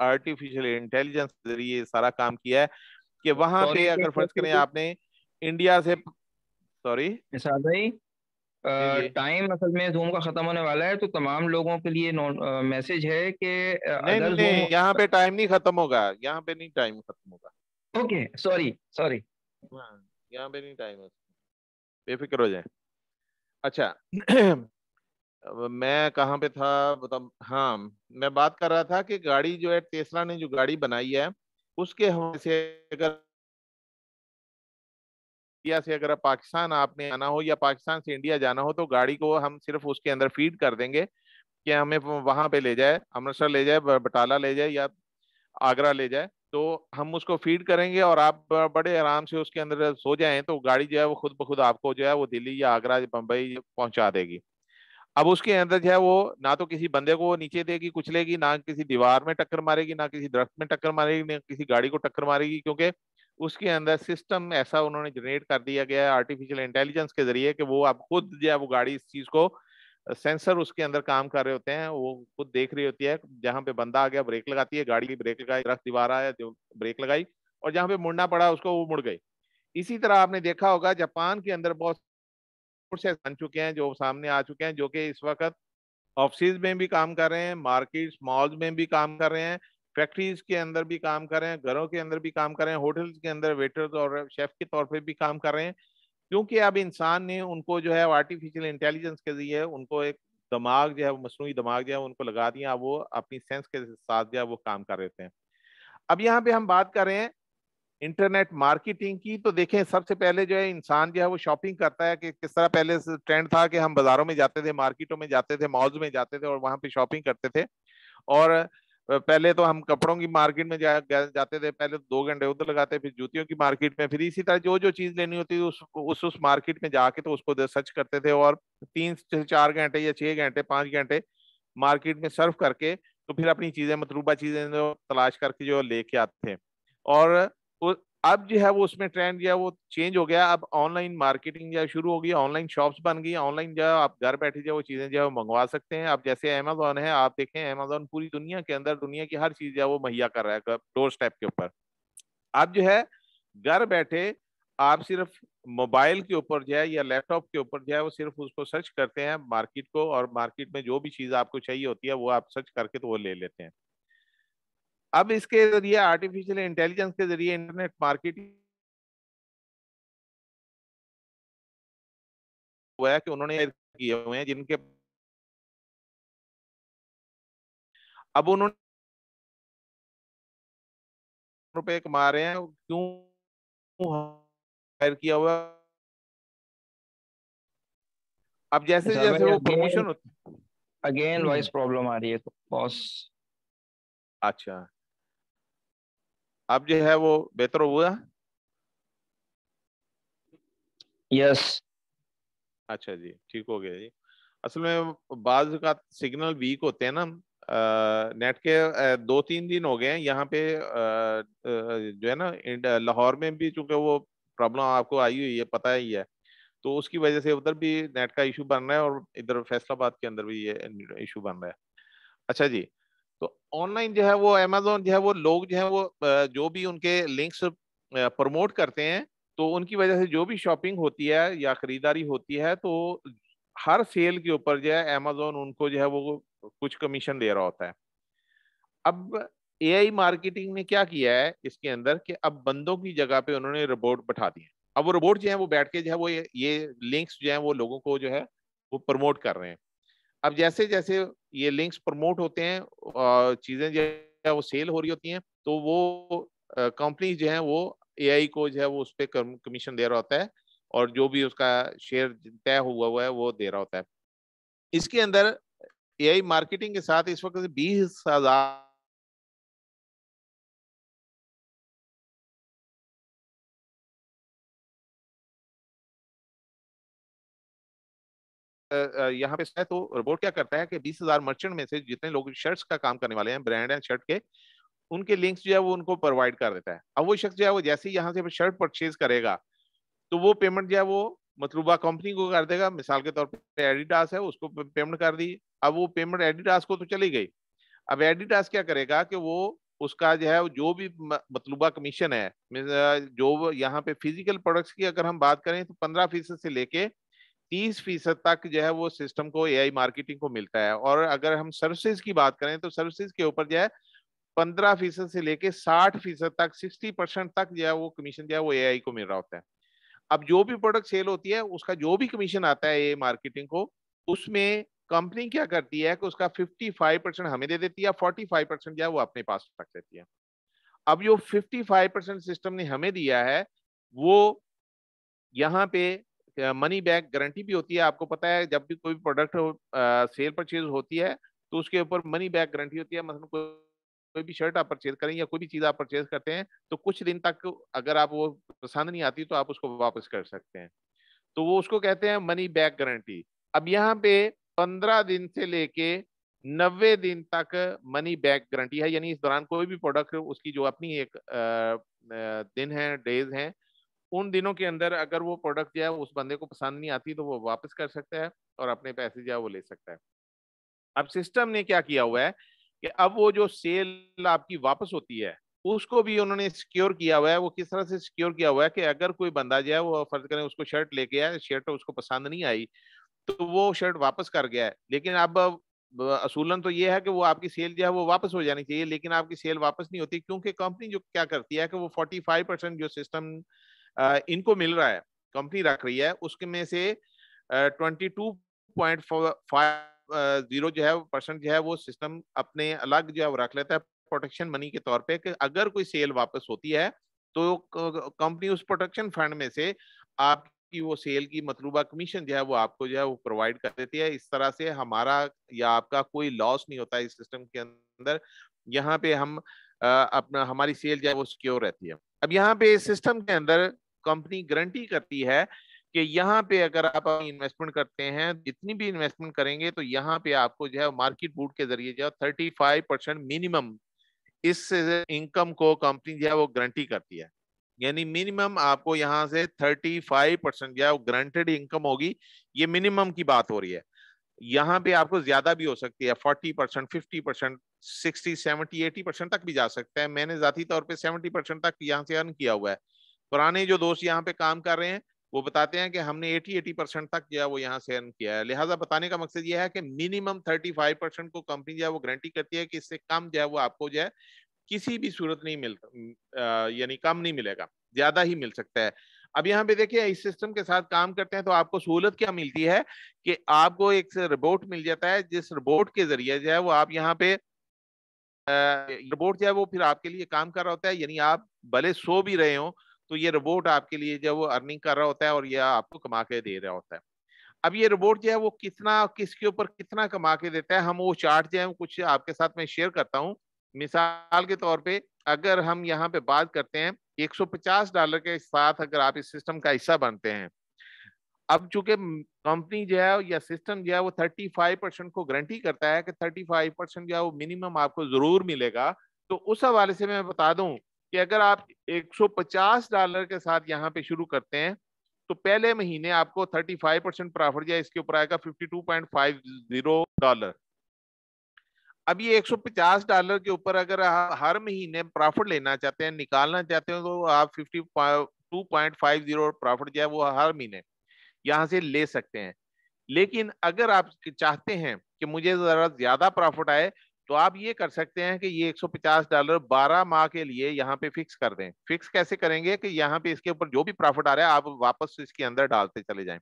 आर्टिफिशियल इंटेलिजेंस के जरिए सारा काम किया है कि वहां सॉरी पे अगर फर्ज करें आपने इंडिया से, सॉरी। निसार भाई, जी जी। टाइम असल में जूम का खत्म होने वाला है, तो तमाम लोगों के लिए मैसेज है कि नहीं अगर जूम। नहीं, यहाँ पे टाइम नहीं खत्म होगा, यहाँ पे नहीं टाइम खत्म होगा। Okay, sorry sorry. हाँ, यहाँ पे नहीं टाइम है, बेफिक्र हो जाए। अच्छा अब मैं कहाँ पे था बता। हाँ, मैं बात कर रहा था कि गाड़ी जो है टेस्ला ने जो गाड़ी बनाई है उसके हवाले से अगर इंडिया से अगर पाकिस्तान आपने आना हो या पाकिस्तान से इंडिया जाना हो तो गाड़ी को हम सिर्फ उसके अंदर फीड कर देंगे कि हमें वहां पे ले जाए, अमृतसर ले जाए, बटाला ले जाए या आगरा ले जाए। तो हम उसको फीड करेंगे और आप बड़े आराम से उसके अंदर सो जाएं तो गाड़ी जो है वो खुद ब खुद आपको जो है वो दिल्ली या आगरा या बम्बई पहुंचा देगी। अब उसके अंदर जो है वो ना तो किसी बंदे को वो नीचे देगी कुचलेगी, ना किसी दीवार में टक्कर मारेगी, ना किसी दरख्त में टक्कर मारेगी, ना किसी गाड़ी को टक्कर मारेगी, क्योंकि उसके अंदर सिस्टम ऐसा उन्होंने जनरेट कर दिया गया है आर्टिफिशियल इंटेलिजेंस के जरिए कि वो अब खुद जो है वो गाड़ी इस चीज को, सेंसर उसके अंदर काम कर रहे होते हैं, वो खुद देख रही होती है। जहां पे बंदा आ गया ब्रेक लगाती है, गाड़ी की ब्रेक लगाई, दरख्त दीवार आया जो ब्रेक लगाई, और जहां पे मुड़ना पड़ा उसको वो मुड़ गई। इसी तरह आपने देखा होगा जापान के अंदर बहुत से बन चुके हैं जो सामने आ चुके हैं जो कि इस वक्त ऑफिस में भी काम कर रहे हैं, मार्केट्स मॉल्स में भी काम कर रहे हैं, फैक्ट्रीज के अंदर भी काम कर रहे हैं, घरों के अंदर भी काम कर रहे हैं, होटल्स के अंदर वेटर्स और शेफ के तौर पे भी काम कर रहे हैं। क्योंकि अब इंसान ने उनको जो है आर्टिफिशियल इंटेलिजेंस के जरिए उनको एक दिमाग जो है वो मसनूई दिमाग जो है उनको लगा दिया, वो अपनी सेंस के साथ जो है वो काम कर रहे थे। अब यहाँ पे हम बात कर रहे हैं इंटरनेट मार्केटिंग की। तो देखें सबसे पहले जो है इंसान जो है वो शॉपिंग करता है कि किस तरह पहले से ट्रेंड था कि हम बाजारों में जाते थे, मार्केटों में जाते थे, मॉल्स में जाते थे और वहां पे शॉपिंग करते थे। और पहले तो हम कपड़ों की मार्केट में जाते थे, पहले तो 2 घंटे उधर लगाते, फिर जूतियों की मार्केट में, फिर इसी तरह जो जो चीज लेनी होती थी उस मार्केट में जाके तो उसको सर्च करते थे और 3 से 4 घंटे या 6 घंटे 5 घंटे मार्केट में सर्व करके तो फिर अपनी चीजें मतलूबा चीजें जो तलाश करके जो लेके आते थे। और अब जो है वो उसमें ट्रेंड जो है वो चेंज हो गया। अब ऑनलाइन मार्केटिंग जो है शुरू हो गई, ऑनलाइन शॉप्स बन गई, ऑनलाइन जो है आप घर बैठे जो है वो चीजें जो है वो मंगवा सकते हैं। अब जैसे अमेजोन है, आप देखें अमेजोन पूरी दुनिया के अंदर दुनिया की हर चीज जो है वो मुहैया कर रहा है डोर स्टेप के ऊपर। अब जो है घर बैठे आप सिर्फ मोबाइल के ऊपर जो है या लैपटॉप के ऊपर जो है वो सिर्फ उसको सर्च करते हैं मार्केट को, और मार्केट में जो भी चीज आपको चाहिए होती है वो आप सर्च करके तो वो ले लेते हैं। अब इसके जरिए आर्टिफिशियल इंटेलिजेंस के जरिए इंटरनेट मार्केटिंग हुआ है कि उन्होंने किए हुए हैं जिनके अब उन्होंने रुपए कमा रहे हैं, क्यों हायर किया हुआ है? अब जैसे अच्छा जैसे भाई, वो अगेन प्रमोशन होता अगेन हम्म, वॉइस प्रॉब्लम आ रही है तो बॉस। अच्छा, अब जो है वो बेहतर हुआ। यस। अच्छा जी, ठीक हो गया जी। असल में बाज का सिग्नल वीक होते हैं ना, नेट के 2-3 दिन हो गए हैं यहाँ पे जो है ना लाहौर में भी, चूंकि वो प्रॉब्लम आपको आई हुई है पता ही है, तो उसकी वजह से उधर भी नेट का इशू बन रहा है और इधर फैसलाबाद के अंदर भी ये इशू बन रहा है। अच्छा जी, तो ऑनलाइन जो है वो अमेजोन जो है वो लोग जो है वो जो भी उनके लिंक्स प्रमोट करते हैं, तो उनकी वजह से जो भी शॉपिंग होती है या खरीदारी होती है, तो हर सेल के ऊपर जो है अमेजोन उनको जो है वो कुछ कमीशन दे रहा होता है। अब एआई मार्केटिंग ने क्या किया है इसके अंदर कि अब बंदों की जगह पे उन्होंने रोबोट बैठा दिए। अब वो रोबोट जो है वो बैठ के जो है वो ये लिंक्स जो है वो लोगों को जो है वो प्रमोट कर रहे हैं। अब जैसे जैसे ये लिंक्स प्रमोट होते हैं और चीजें जो है वो सेल हो रही होती हैं, तो वो कंपनी जो है वो एआई को जो है वो उस पर कमीशन दे रहा होता है, और जो भी उसका शेयर तय हुआ हुआ है वो दे रहा होता है। इसके अंदर एआई मार्केटिंग के साथ इस वक्त 20,000 यहाँ पे है, तो रोबोट क्या करता है कि 20,000 मर्चेंट में से जितने लोग शर्ट्स का काम करने वाले हैं, ब्रांड एंड शर्ट के, उनके लिंक्स जो है वो उनको प्रोवाइड कर देता है। अब वो शख्स जो है वो जैसे ही यहाँ से शर्ट परचेज करेगा, तो वो पेमेंट जो है वो मतलूबा कंपनी को कर देगा। मिसाल के तौर पे एडिडास है, उसको पेमेंट कर दी। अब वो पेमेंट एडिडास को तो चली गई। अब एडिडास क्या करेगा कि वो उसका जो है जो भी मतलूबा कमीशन है, जो यहाँ पे फिजिकल प्रोडक्ट्स की अगर हम बात करें तो 15% से लेके 30% तक जो है वो सिस्टम को एआई मार्केटिंग को मिलता है। और अगर हम सर्विसेज की बात करें तो सर्विसेज के ऊपर जो है 15% से लेके 60% तक, 60% तक जो है वो कमीशन जो है वो एआई को मिल रहा होता है। अब जो भी प्रोडक्ट सेल होती है उसका जो भी कमीशन आता है एआई मार्केटिंग को, उसमें कंपनी क्या करती है कि उसका 55% हमें दे देती है, 45% जो है वो अपने पास रख लेती है। अब जो 55% सिस्टम ने हमें दिया है, वो यहाँ पे मनी बैक गारंटी भी होती है। आपको पता है जब भी कोई प्रोडक्ट सेल परचेज होती है तो उसके ऊपर मनी बैक गारंटी होती है। मतलब कोई भी शर्ट आप परचेज करें या कोई भी चीज आप परचेज करते हैं, तो कुछ दिन तक अगर आप वो पसंद नहीं आती तो आप उसको वापस कर सकते हैं। तो वो उसको कहते हैं मनी बैक गारंटी। अब यहाँ पे 15 दिन से लेके 90 दिन तक मनी बैक गारंटी है, यानी इस दौरान कोई भी प्रोडक्ट उसकी जो अपनी एक दिन है, डेज हैं, उन दिनों के अंदर अगर वो प्रोडक्ट जो है उस बंदे को पसंद नहीं आती तो वो वापस कर सकता है और अपने पैसे जो है वो ले सकता है। अब सिस्टम ने क्या किया हुआ है कि अब वो जो सेल आपकी वापस होती है उसको भी उन्होंने सिक्योर किया हुआ है। वो किस तरह से सिक्योर किया हुआ है कि अगर कोई बंदा जो है वो फर्ज करें उसको शर्ट लेके आया, शर्ट उसको पसंद नहीं आई, तो वो शर्ट वापस कर गया है, लेकिन अब असूलन तो ये है कि वो आपकी सेल जो है वो वापस हो जानी चाहिए, लेकिन आपकी सेल वापस नहीं होती, क्योंकि कंपनी जो क्या करती है कि वो 45% जो सिस्टम इनको मिल रहा है, कंपनी रख रही है, उसके में से 22.50 जो है परसेंट जो है वो सिस्टम अपने अलग जो है वो रख लेता है प्रोटेक्शन मनी के तौर पे, कि अगर कोई सेल वापस होती है तो कंपनी उस प्रोटेक्शन फंड में से आपकी वो सेल की मतलूबा कमीशन जो है वो आपको जो है वो प्रोवाइड कर देती है। इस तरह से हमारा या आपका कोई लॉस नहीं होता इस सिस्टम के अंदर। यहाँ पे हम अपना हमारी सेल जो है वो सिक्योर रहती है। अब यहाँ पे इस सिस्टम के अंदर कंपनी गारंटी करती है कि यहाँ पे अगर आप इन्वेस्टमेंट करते हैं, जितनी भी इन्वेस्टमेंट करेंगे, तो यहाँ पे आपको जो है मार्केट बूट के जरिए जो है 35% मिनिमम इस इनकम को कंपनी जो है वो गारंटी करती है। यानी मिनिमम आपको यहाँ से 35% या ग्रांटेड इनकम होगी, ये मिनिमम की बात हो रही है। यहाँ पे आपको ज्यादा भी हो सकती है, 40%, 50%, 60, 70, 80% तक भी जा सकता है। मैंने जाती तौर पे 70% तक यहाँ से अर्न किया हुआ है। पुराने जो दोस्त यहाँ पे काम कर रहे हैं वो बताते हैं कि हमने 80% तक जो है वो यहाँ से अर्न किया है। लिहाजा बताने का मकसद ये है कि मिनिमम 35% को कंपनी जो है वो गारंटी करती है कि इससे कम जो है वो आपको जो है किसी भी सूरत नहीं मिलता, यानी कम नहीं मिलेगा, ज्यादा ही मिल सकता है। अब यहाँ पे देखिए इस सिस्टम के साथ काम करते हैं तो आपको सहूलत क्या मिलती है कि आपको एक रोबोट मिल जाता है, जिस रोबोट के जरिए जो है वो आप यहाँ पे रोबोट जो है वो फिर आपके लिए काम कर रहा होता है। यानी आप भले सो भी रहे हो तो ये रोबोट आपके लिए जो है वो अर्निंग कर रहा होता है और यह आपको कमा के दे रहा होता है। अब ये रोबोट जो है वो कितना, किसके ऊपर कितना कमा के देता है, हम वो चार्ट जो है कुछ आपके साथ में शेयर करता हूँ। मिसाल के तौर पे अगर हम यहाँ पे बात करते हैं $150 के साथ अगर आप इस सिस्टम का हिस्सा बनते हैं। अब चूंकि कंपनी जो है या सिस्टम जो है वो 35% को गारंटी करता है कि 35% जो है वो मिनिमम आपको जरूर मिलेगा। तो उस हवाले से मैं बता दूं कि अगर आप $150 के साथ यहाँ पे शुरू करते हैं तो पहले महीने आपको 35% प्रॉफिट जो है इसके ऊपर आएगा $52.50। अब ये $150 के ऊपर अगर आप हर महीने प्रॉफिट लेना चाहते हैं, निकालना चाहते हो, तो आप 52.50 प्रॉफिट जो है वो हर महीने यहाँ से ले सकते हैं। लेकिन अगर आप चाहते हैं कि मुझे जरा ज्यादा प्रॉफिट आए तो आप ये कर सकते हैं कि ये $150 12 माह के लिए यहाँ पे फिक्स कर दें। फिक्स कैसे करेंगे कि यहाँ पे इसके ऊपर जो भी प्रॉफिट आ रहा है आप वापस इसके अंदर डालते चले जाएं।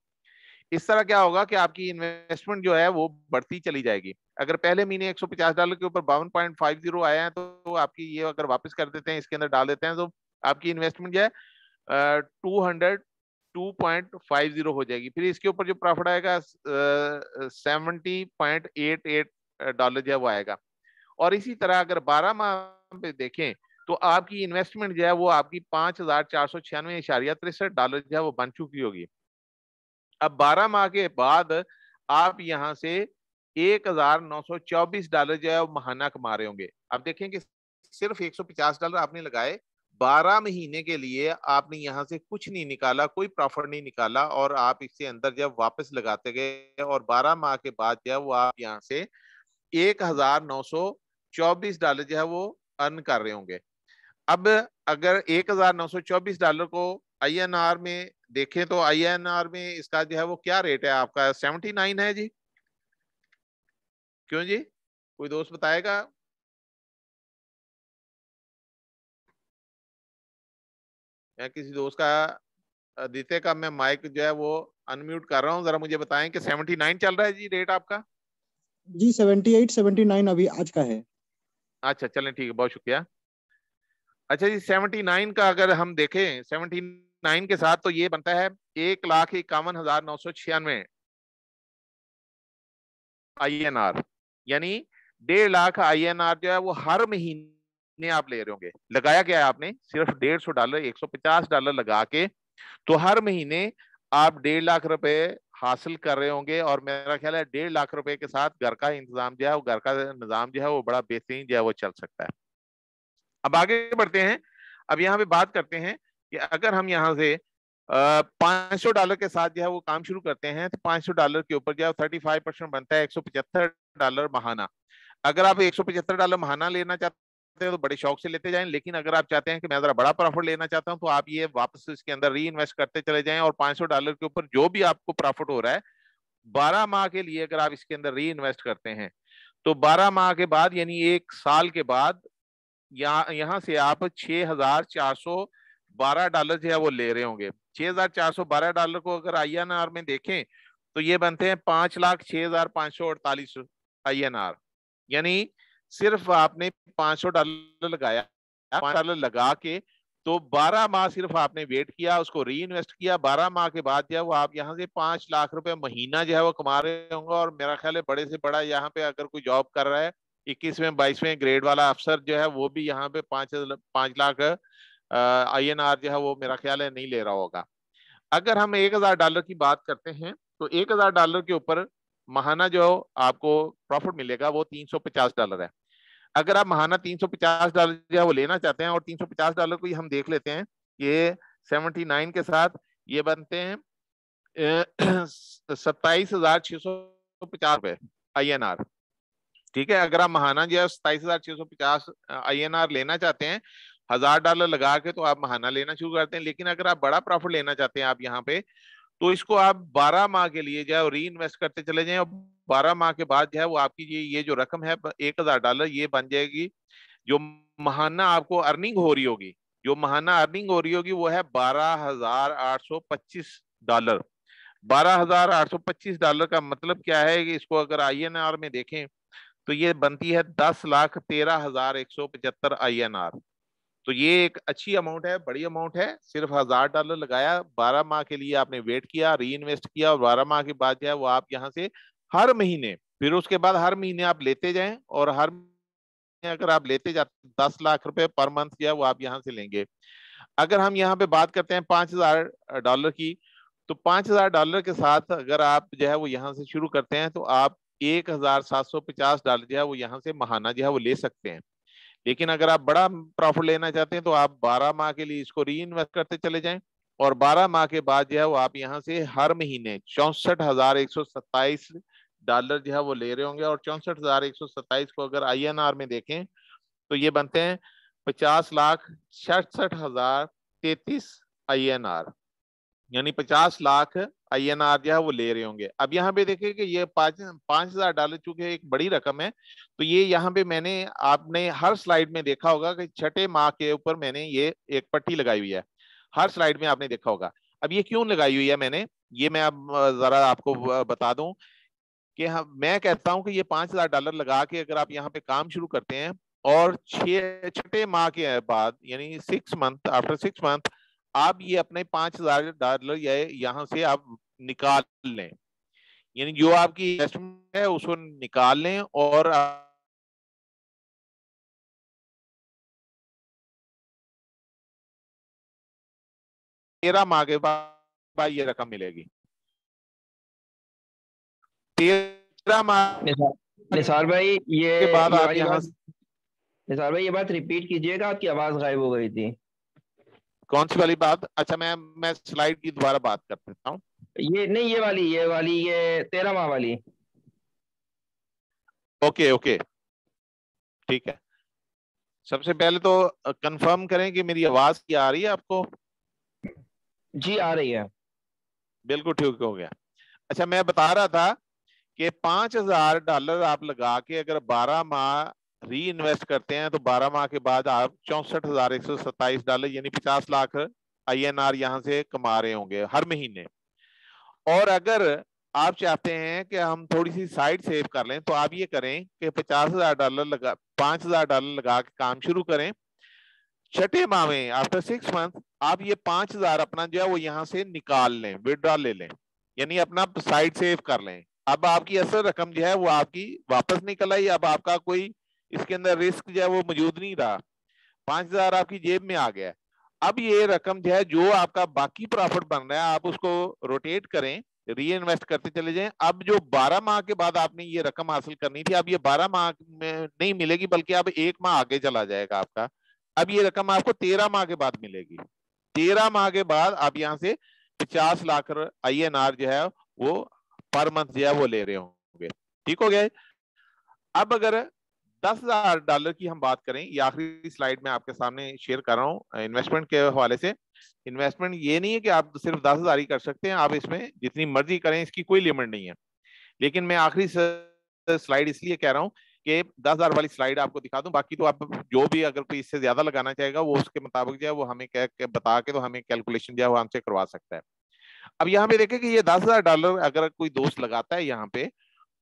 इस तरह क्या होगा कि आपकी इन्वेस्टमेंट जो है वो बढ़ती चली जाएगी। अगर पहले महीने $150 के ऊपर 52.50 आया है तो आपकी ये अगर वापस कर देते हैं, इसके अंदर डाल देते हैं, तो आपकी इन्वेस्टमेंट जो है 202.50 हो जाएगी। फिर इसके ऊपर जो प्रॉफिट आएगा $70.88 जो है वो आएगा। और इसी तरह अगर 12 माह पे देखें तो आपकी इन्वेस्टमेंट जो है वो आपकी $5496.63 जो है वो बन चुकी होगी। अब 12 माह के बाद आप यहाँ से $1924 जो है वो महाना कमा रहे होंगे। अब देखें कि सिर्फ $150 आपने लगाए, 12 महीने के लिए आपने यहाँ से कुछ नहीं निकाला, कोई प्रॉफिट नहीं निकाला, और आप इससे अंदर जब वापस लगाते गए और 12 माह के बाद जो है वो आप यहाँ से $1924 जो है वो अर्न कर रहे होंगे। अब अगर $1924 को INR में देखें तो INR में इसका जो है वो क्या रेट है आपका, 79 है जी? क्यों जी, कोई दोस्त बताएगा? या किसी दोस्त का, आदित्य का मैं माइक जो है वो अनम्यूट कर रहा हूँ, जरा मुझे बताएं कि 79 चल रहा है जी रेट आपका? जी 78 79 अभी आज का है। अच्छा चलें ठीक है, बहुत शुक्रिया। अच्छा जी, 79 का अगर हम देखें, 79 के साथ तो ये बनता है 1,51,996 INR, यानी 1.5 लाख INR जो है वो हर महीने आप ले रहे होंगे। लगाया क्या है आपने, सिर्फ $150, $150 लगा के, तो हर महीने आप 1.5 लाख रुपए हासिल कर रहे होंगे। और मेरा ख्याल है 1.5 लाख रुपए के साथ घर का इंतजाम जो है वो, घर का निजाम जो है वो बड़ा बेहतरीन जो है वो चल सकता है। अब आगे बढ़ते हैं। अब यहाँ पे बात करते हैं कि अगर हम यहाँ से $500 के साथ जो है वो काम शुरू करते हैं तो $500 के ऊपर जो है 35% बनता है $175 महाना। अगर आप $175 महाना लेना चाहते हैं तो बड़े शौक से लेते जाएं, लेकिन अगर आप चाहते हैं कि मैं जरा बड़ा प्रॉफिट लेना चाहता हूं तो आप ये वापस इसके अंदर री इन्वेस्ट करते चले जाएं, और $500 के ऊपर जो भी आपको प्रॉफिट हो रहा है 12 माह के लिए अगर आप इसके अंदर री इन्वेस्ट करते हैं तो 12 माह के बाद यानी 1 साल के बाद यहाँ से आप $6,412 जो है वो ले रहे होंगे। $6,412 को अगर INR में देखें तो ये बनते हैं $5,06,548 INR। यानी सिर्फ आपने $500 लगाया, $5 लगा के, तो 12 माह सिर्फ आपने वेट किया, उसको री इन्वेस्ट किया। 12 माह के बाद जो है वो आप यहाँ से 5 लाख रुपए महीना जो है वो कमा रहे होंगे। और मेरा ख्याल है बड़े से बड़ा यहाँ पे अगर कोई जॉब कर रहा है 21वें 22वें ग्रेड वाला अफसर जो है वो भी यहाँ पे 5 लाख INR जो है वो मेरा ख्याल है नहीं ले रहा होगा। अगर हम $1,000 की बात करते हैं तो $1,000 के ऊपर महाना जो आपको प्रॉफिट मिलेगा वो $350 है। अगर आप महाना $350 जो है वो लेना चाहते हैं, और $350 को ही हम देख लेते हैं ये 79 के साथ ये बनते हैं 27,650 रुपए INR। ठीक है, अगर आप महाना जो है 27,650 INR लेना चाहते हैं, $1,000 लगा के, तो आप महाना लेना शुरू करते हैं। लेकिन अगर आप बड़ा प्रॉफिट लेना चाहते हैं आप यहाँ पे, तो इसको आप 12 माह के लिए जो है री इन्वेस्ट करते चले जाएं, और 12 माह के बाद जो है वो आपकी ये जो रकम है $1,000 ये बन जाएगी। जो महाना आपको अर्निंग हो रही होगी, जो महाना अर्निंग हो रही होगी वो है $12,825। $12,825 का मतलब क्या है कि इसको अगर INR में देखें तो ये बनती है 10,13,175 INR। तो ये एक अच्छी अमाउंट है, बड़ी अमाउंट है। सिर्फ $1,000 लगाया, 12 माह के लिए आपने वेट किया, री इन्वेस्ट किया, और 12 माह के बाद जो है वो आप यहाँ से हर महीने, फिर उसके बाद हर महीने आप लेते जाएं, और हर महीने अगर आप लेते जाते 10 लाख रुपए पर मंथ जो है वो आप यहाँ से लेंगे। अगर हम यहाँ पे बात करते हैं $5,000 की, तो $5,000 के साथ अगर आप जो है वो यहाँ से शुरू करते हैं, तो आप $1,750 जो है वो यहाँ से महाना जो है वो ले सकते हैं। लेकिन अगर आप बड़ा प्रॉफिट लेना चाहते हैं, तो आप 12 माह के लिए इसको री इन्वेस्ट करते चले जाएं, और 12 माह के बाद जो है वो आप यहाँ से हर महीने $64,127 जो है वो ले रहे होंगे। और 64,127 को अगर INR में देखें तो ये बनते हैं 50,66,033 INR, यानी 50 लाख INR जो है वो ले रहे होंगे। अब यहाँ पे देखिए कि ये $5,000 चूंकि एक बड़ी रकम है, तो ये यहाँ पे मैंने, आपने हर स्लाइड में देखा होगा कि छठे माह के ऊपर मैंने ये एक पट्टी लगाई हुई है, हर स्लाइड में आपने देखा होगा। अब ये क्यों लगाई हुई है मैंने, ये मैं अब जरा आपको बता दूं कि मैं कहता हूं कि ये $5,000 लगा के अगर आप यहाँ पे काम शुरू करते हैं, और छठे माह के बाद, यानी 6 मंथ, आफ्टर 6 मंथ आप ये अपने $5,000 यहाँ से आप निकाल लें, यानी जो आपकी इन्वेस्टमेंट है उसको निकाल लें, और 13 माह के बाद ये रकम मिलेगी। 13 माह निसार भाई के बाद आप यहाँ, निसार भाई ये बात रिपीट कीजिएगा, आपकी आवाज गायब हो गई थी। कौन सी वाली बात? अच्छा, मैं स्लाइड की दोबारा बात कर देता हूँ। ये नहीं, ये 13 माह वाली। ओके ओके, ठीक है। सबसे पहले तो कंफर्म करें कि मेरी आवाज क्या आ रही है आपको? जी आ रही है। बिल्कुल ठीक हो गया। अच्छा, मैं बता रहा था कि $5,000 आप लगा के अगर 12 माह री इन्वेस्ट करते हैं, तो 12 माह के बाद आप $64,127 यानी 50 लाख INR यहाँ से कमा रहे होंगे हर महीने। और अगर आप चाहते हैं कि हम थोड़ी सी साइड सेव कर लें, तो आप ये करें कि $5,000 लगा के काम शुरू करें। छठे माह में आफ्टर 6 मंथ आप ये 5,000 अपना जो है वो यहाँ से निकाल लें, विड्रॉ ले लें, यानी अपना साइड सेव कर लें। अब आपकी असल रकम जो है वो आपकी वापस निकल आई। अब आपका कोई इसके अंदर रिस्क जो है वो मौजूद नहीं रहा, 5,000 आपकी जेब में आ गया। अब ये रकम जो है, जो आपका बाकी प्रॉफिट बन रहा है, आप उसको रोटेट करें, री इन्वेस्ट करते चले जाएं। अब जो 12 माह के बाद आपने ये रकम हासिल करनी थी, अब ये 12 माह में नहीं मिलेगी, बल्कि अब 1 माह आगे चला जाएगा आपका। अब ये रकम आपको 13 माह के बाद मिलेगी। 13 माह के बाद आप यहाँ से 50 लाख INR जो है वो पर मंथ जो है वो ले रहे होंगे। ठीक हो गया। अब अगर $10,000 की हम बात करें, ये आखिरी स्लाइड में आपके सामने शेयर कर रहा हूँ इन्वेस्टमेंट के हवाले से। इन्वेस्टमेंट ये नहीं है कि आप सिर्फ 10,000 ही कर सकते हैं, आप इसमें जितनी मर्जी करें, इसकी कोई लिमिट नहीं है। लेकिन मैं आखिरी स्लाइड इसलिए कह रहा हूँ कि 10,000 वाली स्लाइड आपको दिखा दूं, बाकी तो आप जो भी अगर कोई इससे ज्यादा लगाना चाहेगा वो उसके मुताबिक जो है वो हमें बता के, तो हमें कैलकुलेशन जो है वो हमसे करवा सकता है। अब यहाँ पे देखें कि ये $10,000 अगर कोई दोस्त लगाता है यहाँ पे,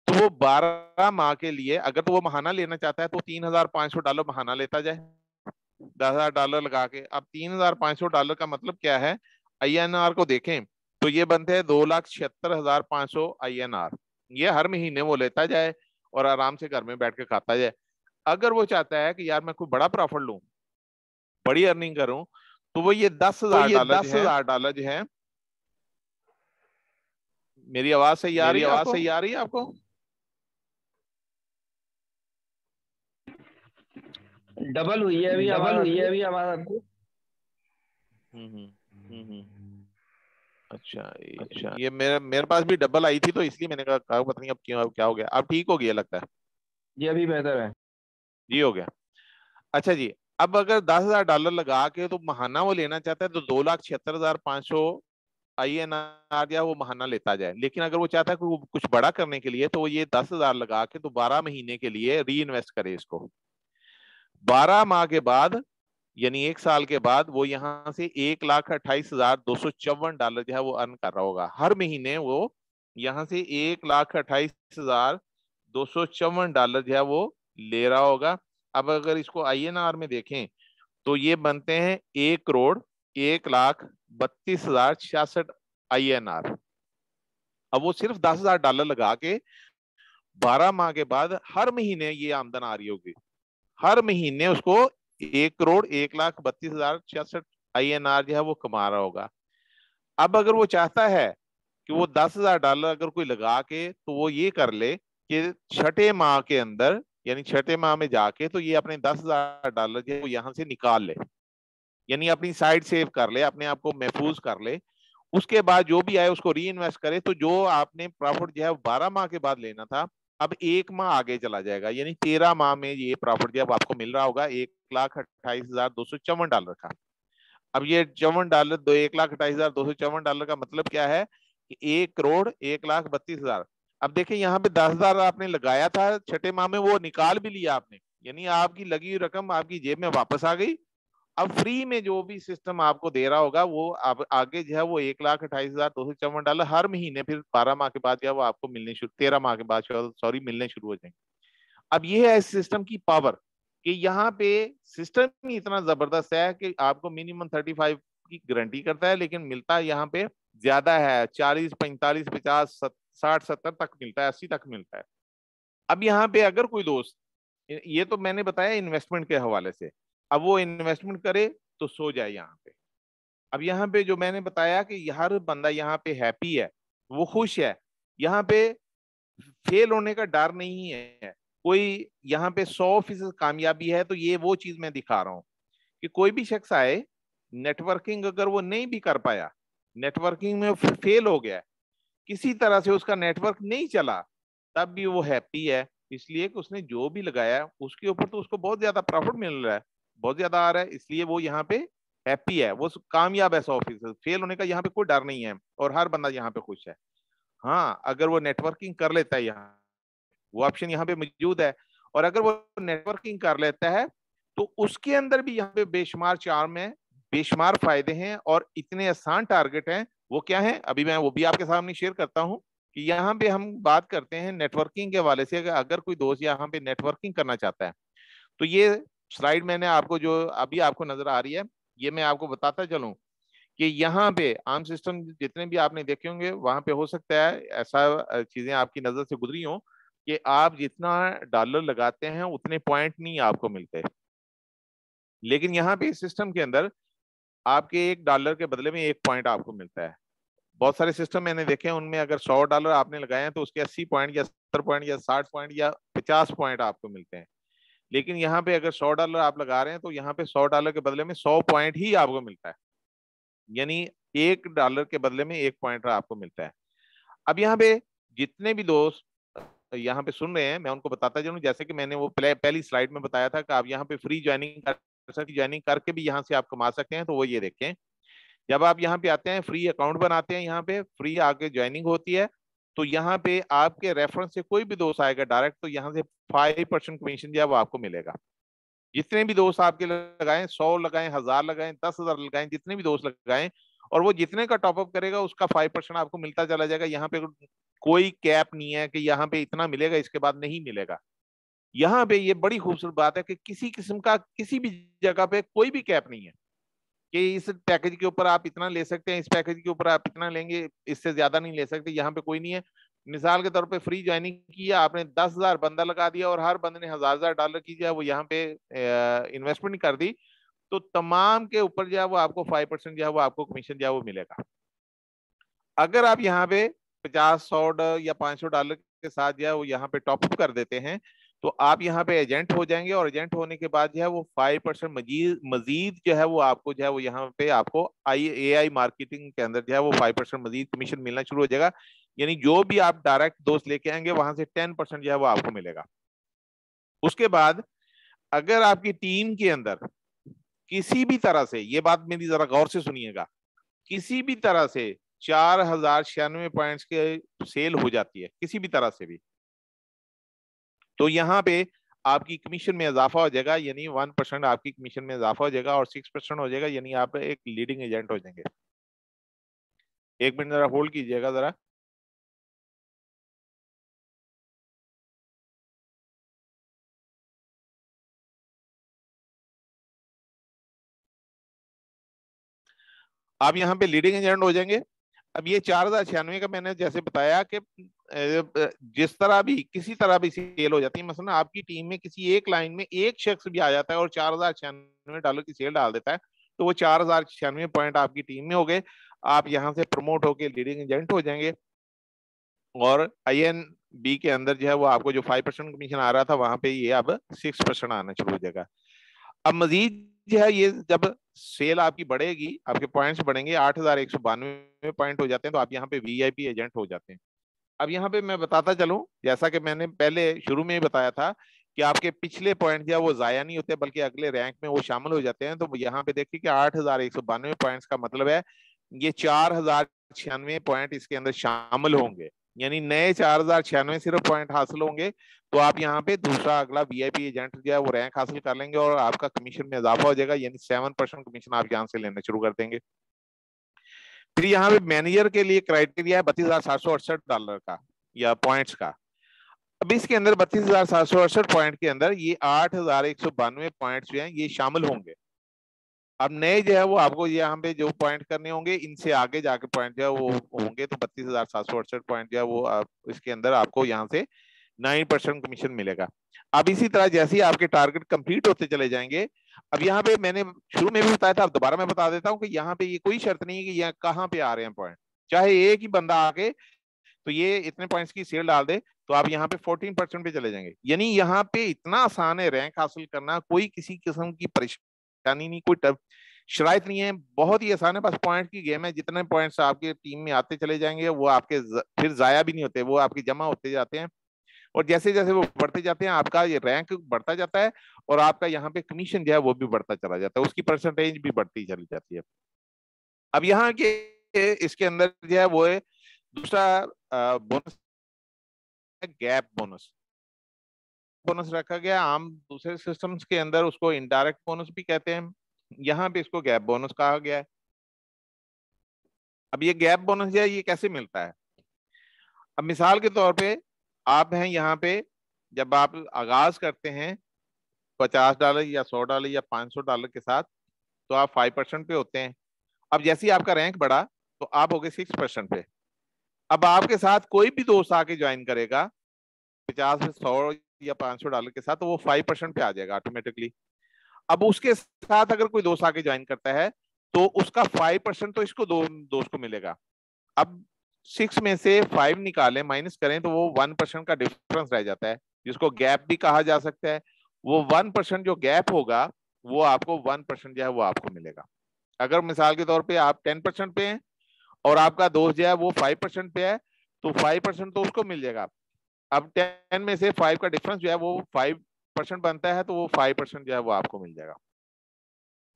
तो वो 12 माह के लिए, अगर तो वो महाना लेना चाहता है तो $3,500 महाना लेता जाए, $10,000 लगा के। अब $3,500 का मतलब क्या है, INR को देखें तो ये बनते हैं 2,76,500 INR। ये हर महीने वो लेता जाए और आराम से घर में बैठ के खाता जाए। अगर वो चाहता है कि यार मैं कोई बड़ा प्रॉफिट लूं, बड़ी अर्निंग करूं, तो वो ये $10,000 जो है, मेरी आवाज सही आ रही है आपको? डबल हुई है अभी आवाज आपकी। अच्छा अच्छा, ये मेरे पास भी डबल आई थी, तो इसलिए मैंने कहा पता नहीं अब क्यों, अब क्या हो गया। अब ठीक हो गया लगता है। जी अभी बेहतर है। जी हो गया। अच्छा जी, अब अगर $10,000 लगा के तो महाना वो लेना चाहता है तो 2,76,500 INR या वो महाना लेता जाए। लेकिन अगर वो चाहता है कि वो कुछ बड़ा करने के लिए, तो वो ये 10,000 लगा के तो 12 महीने के लिए री इन्वेस्ट करे इसको। 12 माह के बाद, यानी 1 साल के बाद, वो यहाँ से $1,28,254 जो है वो अर्न कर रहा होगा हर महीने। वो यहाँ से $1,28,254 जो है वो ले रहा होगा। अब अगर इसको INR में देखें तो ये बनते हैं 1,01,32,066 INR। अब वो सिर्फ $10,000 लगा के 12 माह के बाद हर महीने ये आमदन आ रही होगी। हर महीने उसको 1,01,32,066 INR जो है वो कमा रहा होगा। अब अगर वो चाहता है कि वो $10,000 अगर कोई लगा के तो वो ये कर ले कि छठे माह के अंदर, यानी छठे माह में जाके तो ये अपने $10,000 जो है वो यहाँ से निकाल ले, यानी अपनी साइड सेव कर ले, अपने आप को महफूज कर ले। उसके बाद जो भी आए उसको री इन्वेस्ट करे। तो जो आपने प्रॉफिट जो है 12 माह के बाद लेना था, अब 1 माह आगे चला जाएगा, यानी 13 माह में ये प्रॉफिट जो आपको मिल रहा होगा $1,28,254 का। अब ये $54, $1,28,254 का मतलब क्या है कि 1,01,32,000। अब देखिए यहाँ पे 10,000 आपने लगाया था छठे माह में, वो निकाल भी लिया आपने, यानी आपकी लगी हुई रकम आपकी जेब में वापस आ गई। अब फ्री में जो भी सिस्टम आपको दे रहा होगा वो अब आगे जो है वो $1,28,254 हर महीने फिर 12 माह के बाद जो है वो आपको मिलने शुरू, 13 माह के बाद सॉरी मिलने शुरू हो जाएंगे। अब ये है इस सिस्टम की पावर कि यहाँ पे सिस्टम ही इतना जबरदस्त है कि आपको मिनिमम 35 की गारंटी करता है, लेकिन मिलता यहाँ पे ज्यादा है, 40, 45, 50, 60, 70 तक मिलता है, 80 तक मिलता है। अब यहाँ पे अगर कोई दोस्त, ये तो मैंने बताया इन्वेस्टमेंट के हवाले से, अब वो इन्वेस्टमेंट करे तो सो जाए यहाँ पे। अब यहाँ पे जो मैंने बताया कि हर बंदा यहाँ पे हैप्पी है, वो खुश है, यहाँ पे फेल होने का डर नहीं है कोई, यहाँ पे 100% कामयाबी है। तो ये वो चीज मैं दिखा रहा हूँ कि कोई भी शख्स आए, नेटवर्किंग अगर वो नहीं भी कर पाया, नेटवर्किंग में फेल हो गया, किसी तरह से उसका नेटवर्क नहीं चला, तब भी वो हैप्पी है, इसलिए कि उसने जो भी लगाया उसके ऊपर तो उसको बहुत ज्यादा प्रॉफिट मिल रहा है, बहुत ज्यादा आ रहा है, इसलिए वो यहाँ पे हैप्पी है, वो कामयाब है। 100% फेल होने का यहाँ पे कोई डर नहीं है और हर बंदा यहाँ पे खुश है। हाँ, अगर वो नेटवर्किंग कर लेता है, यहाँ वो ऑप्शन यहाँ पे मौजूद है, और अगर वो नेटवर्किंग कर लेता है तो उसके अंदर भी यहाँ पे बेशुमार चार्म है, बेशुमार फायदे हैं और इतने आसान टारगेट हैं। वो क्या है, अभी मैं वो भी आपके सामने शेयर करता हूँ कि यहाँ पे हम बात करते हैं नेटवर्किंग के हवाले से। अगर कोई दोस्त यहाँ पे नेटवर्किंग करना चाहता है तो ये स्लाइड मैंने आपको जो अभी आपको नजर आ रही है, ये मैं आपको बताता चलूं कि यहाँ पे आम सिस्टम जितने भी आपने देखे होंगे वहां पे हो सकता है ऐसा चीजें आपकी नजर से गुजरी हों कि आप जितना डॉलर लगाते हैं उतने पॉइंट नहीं आपको मिलते। लेकिन यहाँ पे इस सिस्टम के अंदर आपके $1 के बदले में 1 पॉइंट आपको मिलता है। बहुत सारे सिस्टम मैंने देखे हैं, उनमें अगर $100 आपने लगाए हैं तो उसके 80 पॉइंट या 70 पॉइंट या 60 पॉइंट या 50 पॉइंट आपको मिलते हैं। लेकिन यहाँ पे अगर $100 आप लगा रहे हैं तो यहाँ पे $100 के बदले में 100 पॉइंट ही आपको मिलता है, यानी $1 के बदले में 1 पॉइंट आपको मिलता है। अब यहाँ पे जितने भी दोस्त यहाँ पे सुन रहे हैं, मैं उनको बताता चलूं, जैसे कि मैंने वो पहली स्लाइड में बताया था कि आप यहाँ पे फ्री ज्वाइनिंग ज्वाइनिंग करके भी यहाँ से आप कमा सकते हैं। तो वो ये देखें, जब आप यहाँ पे आते हैं, फ्री अकाउंट बनाते हैं, यहाँ पे फ्री आके ज्वाइनिंग होती है, तो यहाँ पे आपके रेफरेंस से कोई भी दोस्त आएगा डायरेक्ट, तो यहाँ से 5% कमीशन जो है वो आपको मिलेगा। जितने भी दोस्त आपके लगाएं, 100 लगाएं, 1000 लगाएं, 10,000 लगाएं, जितने भी दोस्त लगाएं, और वो जितने का टॉपअप करेगा उसका 5% आपको मिलता चला जाएगा। यहाँ पे कोई कैप नहीं है कि यहाँ पे इतना मिलेगा इसके बाद नहीं मिलेगा। यहाँ पे ये बड़ी खूबसूरत बात है कि किसी किस्म का किसी भी जगह पे कोई भी कैप नहीं है कि इस पैकेज के ऊपर आप इतना ले सकते हैं, इस पैकेज के ऊपर आप इतना लेंगे, इससे ज्यादा नहीं ले सकते। यहाँ पे कोई नहीं है। मिसाल के तौर पे फ्री ज्वाइनिंग किया आपने, 10,000 बंदा लगा दिया और हर बंदे ने $1,000 की जो है वो यहाँ पे इन्वेस्टमेंट कर दी, तो तमाम के ऊपर जो है वो आपको 5% जो है वो आपको कमीशन जो है वो मिलेगा। अगर आप यहाँ पे 50, 100 या $500 के साथ जो है वो यहाँ पे टॉपअप कर देते हैं, तो आप यहाँ पे एजेंट हो जाएंगे और एजेंट होने के बाद जो है वो 5% मजीद जो है वो आपको जो है वो यहाँ पे आपको AI मार्केटिंग के अंदर जो है वो 5% मजीद कमीशन मिलना शुरू हो जाएगा। यानी जो भी आप डायरेक्ट दोस्त लेके आएंगे वहां से 10% जो है वो आपको मिलेगा। उसके बाद अगर आपकी टीम के अंदर किसी भी तरह से, ये बात मेरी जरा गौर से सुनिएगा, किसी भी तरह से 4096 पॉइंट्स के सेल हो जाती है किसी भी तरह से भी, तो यहाँ पे आपकी कमीशन में इजाफा हो जाएगा, यानी 1% आपकी कमीशन में इजाफा हो जाएगा और 6% हो जाएगा, यानी आप एक लीडिंग एजेंट हो जाएंगे। एक मिनट जरा होल्ड कीजिएगा जरा। आप यहाँ पे लीडिंग एजेंट हो जाएंगे। अब ये 4096 का मैंने जैसे बताया कि जिस तरह भी किसी तरह भी सेल हो जाती है, मसलन आपकी टीम में किसी एक लाइन में एक शख्स भी आ जाता है और $4096 की सेल डाल देता है, तो वो 4096 पॉइंट आपकी टीम में हो गए। आप यहाँ से प्रमोट होकर लीडिंग एजेंट हो जाएंगे और INB के अंदर जो है वो आपको जो 5% कमीशन आ रहा था वहां पे ये अब 6% आना शुरू हो जाएगा। अब मजीद जो है ये जब सेल आपकी बढ़ेगी, आपके पॉइंट्स बढ़ेंगे, 8192 पॉइंट हो जाते हैं, तो आप यहाँ पे VIP एजेंट हो जाते हैं। अब यहाँ पे मैं बताता चलूं, जैसा कि मैंने पहले शुरू में ही बताया था कि आपके पिछले पॉइंट जो है वो जाया नहीं होते बल्कि अगले रैंक में वो शामिल हो जाते हैं। तो यहाँ पे देखिए कि 8192 पॉइंट्स का मतलब है ये 4096 पॉइंट इसके अंदर शामिल होंगे, यानी नए 4096 सिर्फ पॉइंट हासिल होंगे, तो आप यहाँ पे दूसरा अगला VIP एजेंट जो है वो रैंक हासिल कर लेंगे और आपका कमीशन में इजाफा हो जाएगा, यानी 7% कमीशन आप यहाँ से लेना शुरू कर देंगे। फिर यहाँ पे मैनेजर के लिए क्राइटेरिया है $32,768 का या पॉइंट्स का। अब इसके अंदर 32,768 पॉइंट के अंदर ये 8192 पॉइंट्स जो हैं ये शामिल होंगे। अब नए जो है वो आपको यहाँ पे जो पॉइंट करने होंगे इनसे आगे जाके पॉइंट जो है वो होंगे, तो 32,768 पॉइंट जो है वो इसके अंदर आपको यहाँ से 9% कमीशन मिलेगा। अब इसी तरह जैसे ही आपके टारगेट कंप्लीट होते चले जाएंगे, अब यहाँ पे मैंने शुरू में भी बताया था, अब दोबारा मैं बता देता हूँ कि यहाँ पे ये कोई शर्त नहीं है कि यहाँ कहाँ पे आ रहे हैं पॉइंट, चाहे एक ही बंदा आके तो ये इतने पॉइंट्स की सेल डाल दे तो आप यहाँ पे 14% पे चले जाएंगे। यानी यहाँ पे इतना आसान है रैंक हासिल करना, कोई किसी किस्म की परेशानी नहीं, कोई शराइत नहीं है, बहुत ही आसान है, बस पॉइंट की गेम है। जितने पॉइंट्स आपके टीम में आते चले जाएंगे वो आपके फिर जाया भी नहीं होते, वो आपके जमा होते जाते हैं और जैसे जैसे वो बढ़ते जाते हैं आपका ये रैंक बढ़ता जाता है और आपका यहाँ पे कमीशन जो है वो भी बढ़ता चला जाता है, उसकी परसेंटेज भी बढ़ती चली जाती है। अब यहाँ के इसके अंदर जो है वो दूसरा बोनस गैप बोनस बोनस रखा गया। आम दूसरे सिस्टम्स के अंदर उसको इनडायरेक्ट बोनस भी कहते हैं, यहाँ पे इसको गैप बोनस कहा गया है। अब ये गैप बोनस है ये कैसे मिलता है? अब मिसाल के तौर पे आप हैं यहाँ पे, जब आप आगाज करते हैं $50 या $100 या $500 के साथ तो आप 5% पे होते हैं। अब जैसे ही आपका रैंक बढ़ा तो आप हो गए 6% पे। अब आपके साथ कोई भी दोस्त आके ज्वाइन करेगा 50 से 100 या $500 के साथ, तो वो 5% पे आ जाएगा ऑटोमेटिकली। अब उसके साथ अगर कोई दोस्त आके ज्वाइन करता है तो उसका 5% तो इसको दोस्त को मिलेगा। अब 6 में से 5 निकालें माइनस करें तो वो 1% का डिफरेंस रह जाता है, जिसको गैप भी कहा जा सकता है। वो 1% जो गैप होगा वो आपको 1% जो है वो आपको मिलेगा। अगर मिसाल के तौर पे आप 10% पे हैं और आपका दोस्त जो है वो 5% पे है तो 5% तो उसको मिल जाएगा। अब 10 में से 5 का डिफरेंस जो है वो 5% बनता है, तो वो 5% जो है वो आपको मिल जाएगा।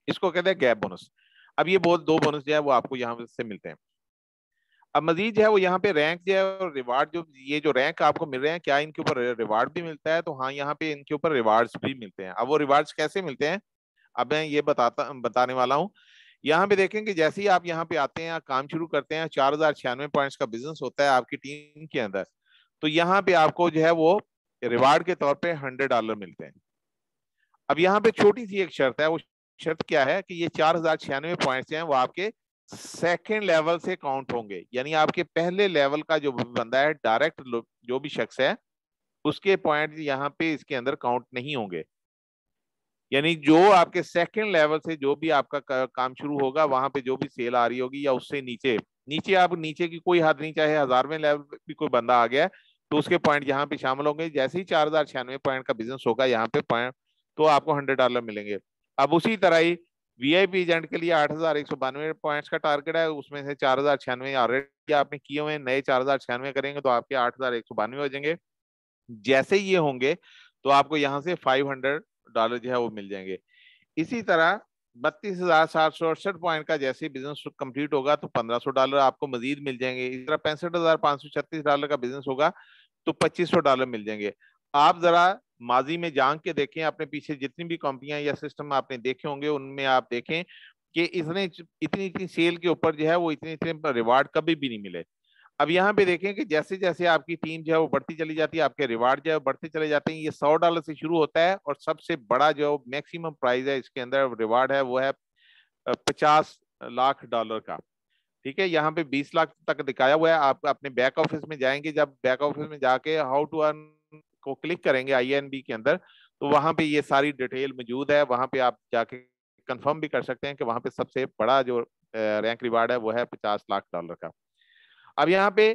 इसको कहते हैं गैप बोनस। अब ये दो बोनस जो है वो आपको यहाँ से मिलते हैं। अब मजीद जो है वो यहाँ पे रैंक जो है और रिवार्ड, जो ये जो रैंक आपको मिल रहे हैं क्या इनके ऊपर रिवार्ड भी मिलता है? तो हाँ, यहाँ पे इनके ऊपर रिवार्ड्स भी मिलते हैं। अब वो रिवार्ड्स कैसे मिलते हैं अब मैं ये बताने वाला हूँ। यहाँ पे देखें कि जैसे ही आप यहाँ पे आते हैं, काम शुरू करते हैं, 4096 पॉइंट्स का बिजनेस होता है आपकी टीम के अंदर, तो यहाँ पे आपको जो है वो रिवार्ड के तौर पे $100 मिलते हैं। अब यहाँ पे छोटी सी एक शर्त है, वो शर्त क्या है कि ये 4096 पॉइंट्स हैं वो आपके सेकंड लेवल से काउंट होंगे, यानी आपके पहले लेवल का जो बंदा है डायरेक्ट जो भी शख्स है उसके पॉइंट यहाँ पे इसके अंदर काउंट नहीं होंगे। यानी जो आपके सेकंड लेवल से जो भी आपका काम शुरू होगा वहां पे जो भी सेल आ रही होगी या उससे नीचे नीचे आप नीचे की कोई हद नहीं, चाहे 1000वें लेवल भी कोई बंदा आ गया तो उसके पॉइंट यहाँ पे शामिल होंगे। जैसे ही 4096 पॉइंट का बिजनेस होगा यहाँ पे पॉइंट, तो आपको $100 मिलेंगे। अब उसी तरह ही वीआईपी एजेंट के लिए 8192 पॉइंट्स का टारगेट है, उसमें से 4096 ऑलरेडी आपने किए हुए हैं, नए 4096 करेंगे तो आपके 8192 हो जाएंगे। जैसे ये होंगे तो आपको यहाँ से $500 जो है वो मिल जाएंगे। इसी तरह 32,768 पॉइंट का जैसे बिजनेस कंप्लीट होगा तो $1,500 आपको मजीद मिल जाएंगे। इस तरह $65,536 का बिजनेस होगा तो $2,500 मिल जाएंगे। आप जरा माजी में जान के देखें, अपने पीछे जितनी भी कंपनियां या सिस्टम आपने देखे होंगे उनमें आप देखें कि इतनी इतनी सेल के ऊपर जो है वो इतने इतने रिवार्ड कभी भी नहीं मिले। अब यहाँ पे देखें कि जैसे जैसे आपकी टीम जो है वो बढ़ती चली जाती है, आपके रिवार्ड जो है बढ़ते चले जाते हैं। ये $100 से शुरू होता है और सबसे बड़ा जो मैक्सिमम प्राइस है इसके अंदर रिवार्ड है वो है $50 लाख का। ठीक है, यहाँ पे 20 लाख तक दिखाया हुआ है। आप अपने बैक ऑफिस में जाएंगे, जब बैक ऑफिस में जाके हाउ टू अर्न को क्लिक करेंगे INB के अंदर, तो वहां पे ये सारी डिटेल मौजूद है। वहां पे आप जाके कंफर्म भी कर सकते हैं कि वहां पे सबसे बड़ा जो रैंक रिवार्ड है वो है $50 लाख का। अब यहाँ पे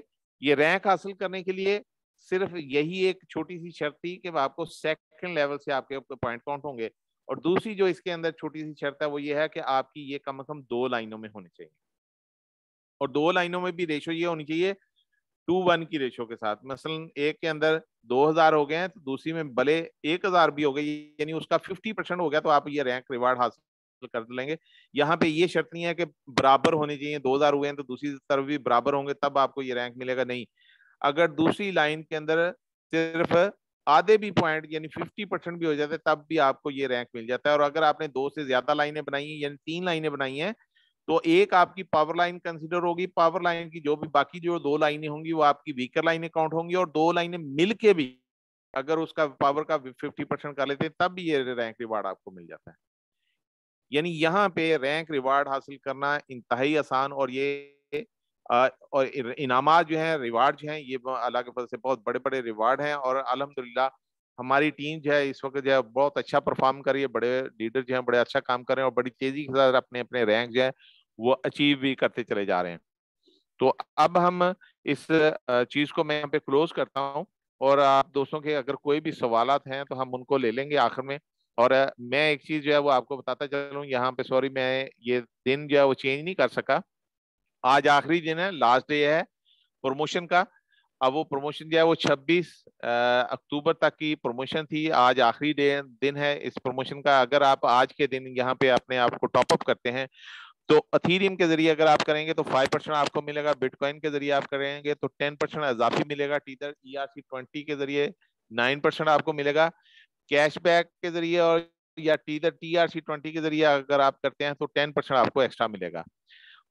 ये रैंक हासिल करने के लिए सिर्फ यही एक छोटी सी शर्त थी कि आपको सेकंड लेवल से आपके पॉइंट काउंट होंगे, और दूसरी जो इसके अंदर छोटी सी शर्त है वो ये है कि आपकी ये कम से कम 2 लाइनों में होनी चाहिए, और 2 लाइनों में भी रेशो ये होनी चाहिए 2:1 की रेशो के साथ। मसलन एक के अंदर 2000 हो गए हैं तो दूसरी में भले 1000 भी हो गई, यानी उसका 50% हो गया तो आप ये रैंक रिवार्ड हासिल कर लेंगे। यहाँ पे ये शर्त नहीं है कि बराबर होने चाहिए, 2000 हुए हैं तो दूसरी तरफ भी बराबर होंगे तब आपको ये रैंक मिलेगा, नहीं। अगर दूसरी लाइन के अंदर सिर्फ आधे भी पॉइंट यानी 50% भी हो जाते तब भी आपको ये रैंक मिल जाता है। और अगर आपने 2 से ज्यादा लाइनें बनाई हैं यानी 3 लाइनें बनाई हैं तो एक आपकी पावर लाइन कंसीडर होगी, पावर लाइन की जो भी बाकी जो 2 लाइनें होंगी वो आपकी वीकर लाइनें काउंट होंगी, और 2 लाइनें मिलके भी अगर उसका पावर का 50% कर लेते हैं तब भी ये रैंक रिवार्ड आपको मिल जाता है। यानी यहाँ पे रैंक रिवार्ड हासिल करना इंतहाई आसान, और ये और इनामात जो है, रिवार्ड जो है, ये अल्लाह के फजल से बहुत बड़े बड़े रिवार्ड हैं। और अल्हम्दुलिल्लाह हमारी टीम जो है इस वक्त जो है बहुत अच्छा परफॉर्म कर रही है, बड़े लीडर जो है बड़े अच्छा काम कर रहे हैं और बड़ी तेजी के साथ अपने अपने रैंक जो है वो अचीव भी करते चले जा रहे हैं। तो अब हम इस चीज को मैं यहाँ पे क्लोज करता हूँ, और आप दोस्तों के अगर कोई भी सवालात हैं तो हम उनको ले लेंगे आखिर में। और मैं एक चीज जो है वो आपको बताता चलूँ यहाँ पे, सॉरी मैं ये दिन जो है वो चेंज नहीं कर सका। आज आखिरी दिन है, लास्ट डे है प्रमोशन का। अब वो प्रमोशन जो है वो 26 अक्टूबर तक की प्रमोशन थी, आज आखिरी दिन है इस प्रमोशन का। अगर आप आज के दिन यहाँ पे अपने आप को टॉपअप करते हैं तो अथीरियम के जरिए अगर आप करेंगे तो 5% आपको मिलेगा, बिटकॉइन के जरिए आप करेंगे तो 10% इजाफी मिलेगा, टीदर ERC20 के जरिए 9% आपको मिलेगा, कैशबैक के जरिए और या टीदर TRC20 के जरिए अगर आप करते हैं तो 10% आपको एक्स्ट्रा मिलेगा।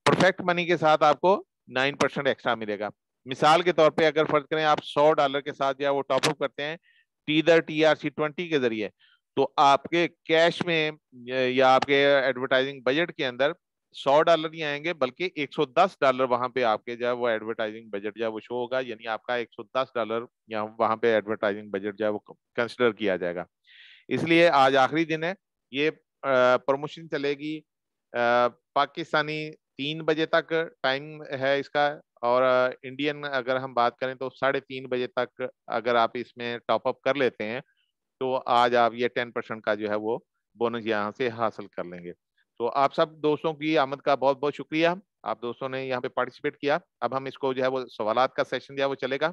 परफेक्ट मनी के साथ आपको 9% एक्स्ट्रा मिलेगा। मिसाल के तौर पे अगर फर्ज करें आप $100 के साथ या वो टॉपअप करते हैं टीदर TRC20 के जरिए, तो आपके कैश में या आपके एडवर्टाइजिंग बजट के अंदर $100 नहीं आएंगे बल्कि $110 वहां पे आपके जो है वो एडवर्टाइजिंग बजट जो है वो शो होगा, यानी आपका $110 या वहां पे एडवर्टाइजिंग बजट जो है वो कंसिडर किया जाएगा। इसलिए आज आखिरी दिन है, ये प्रमोशन चलेगी पाकिस्तानी 3 बजे तक टाइम है इसका, और इंडियन अगर हम बात करें तो 3:30 बजे तक अगर आप इसमें टॉपअप कर लेते हैं तो आज आप ये 10% का जो है वो बोनस यहाँ से हासिल कर लेंगे। तो आप सब दोस्तों की आमद का बहुत बहुत शुक्रिया, आप दोस्तों ने यहाँ पे पार्टिसिपेट किया। अब हम इसको जो है वो सवालात का सेशन जो है वो चलेगा।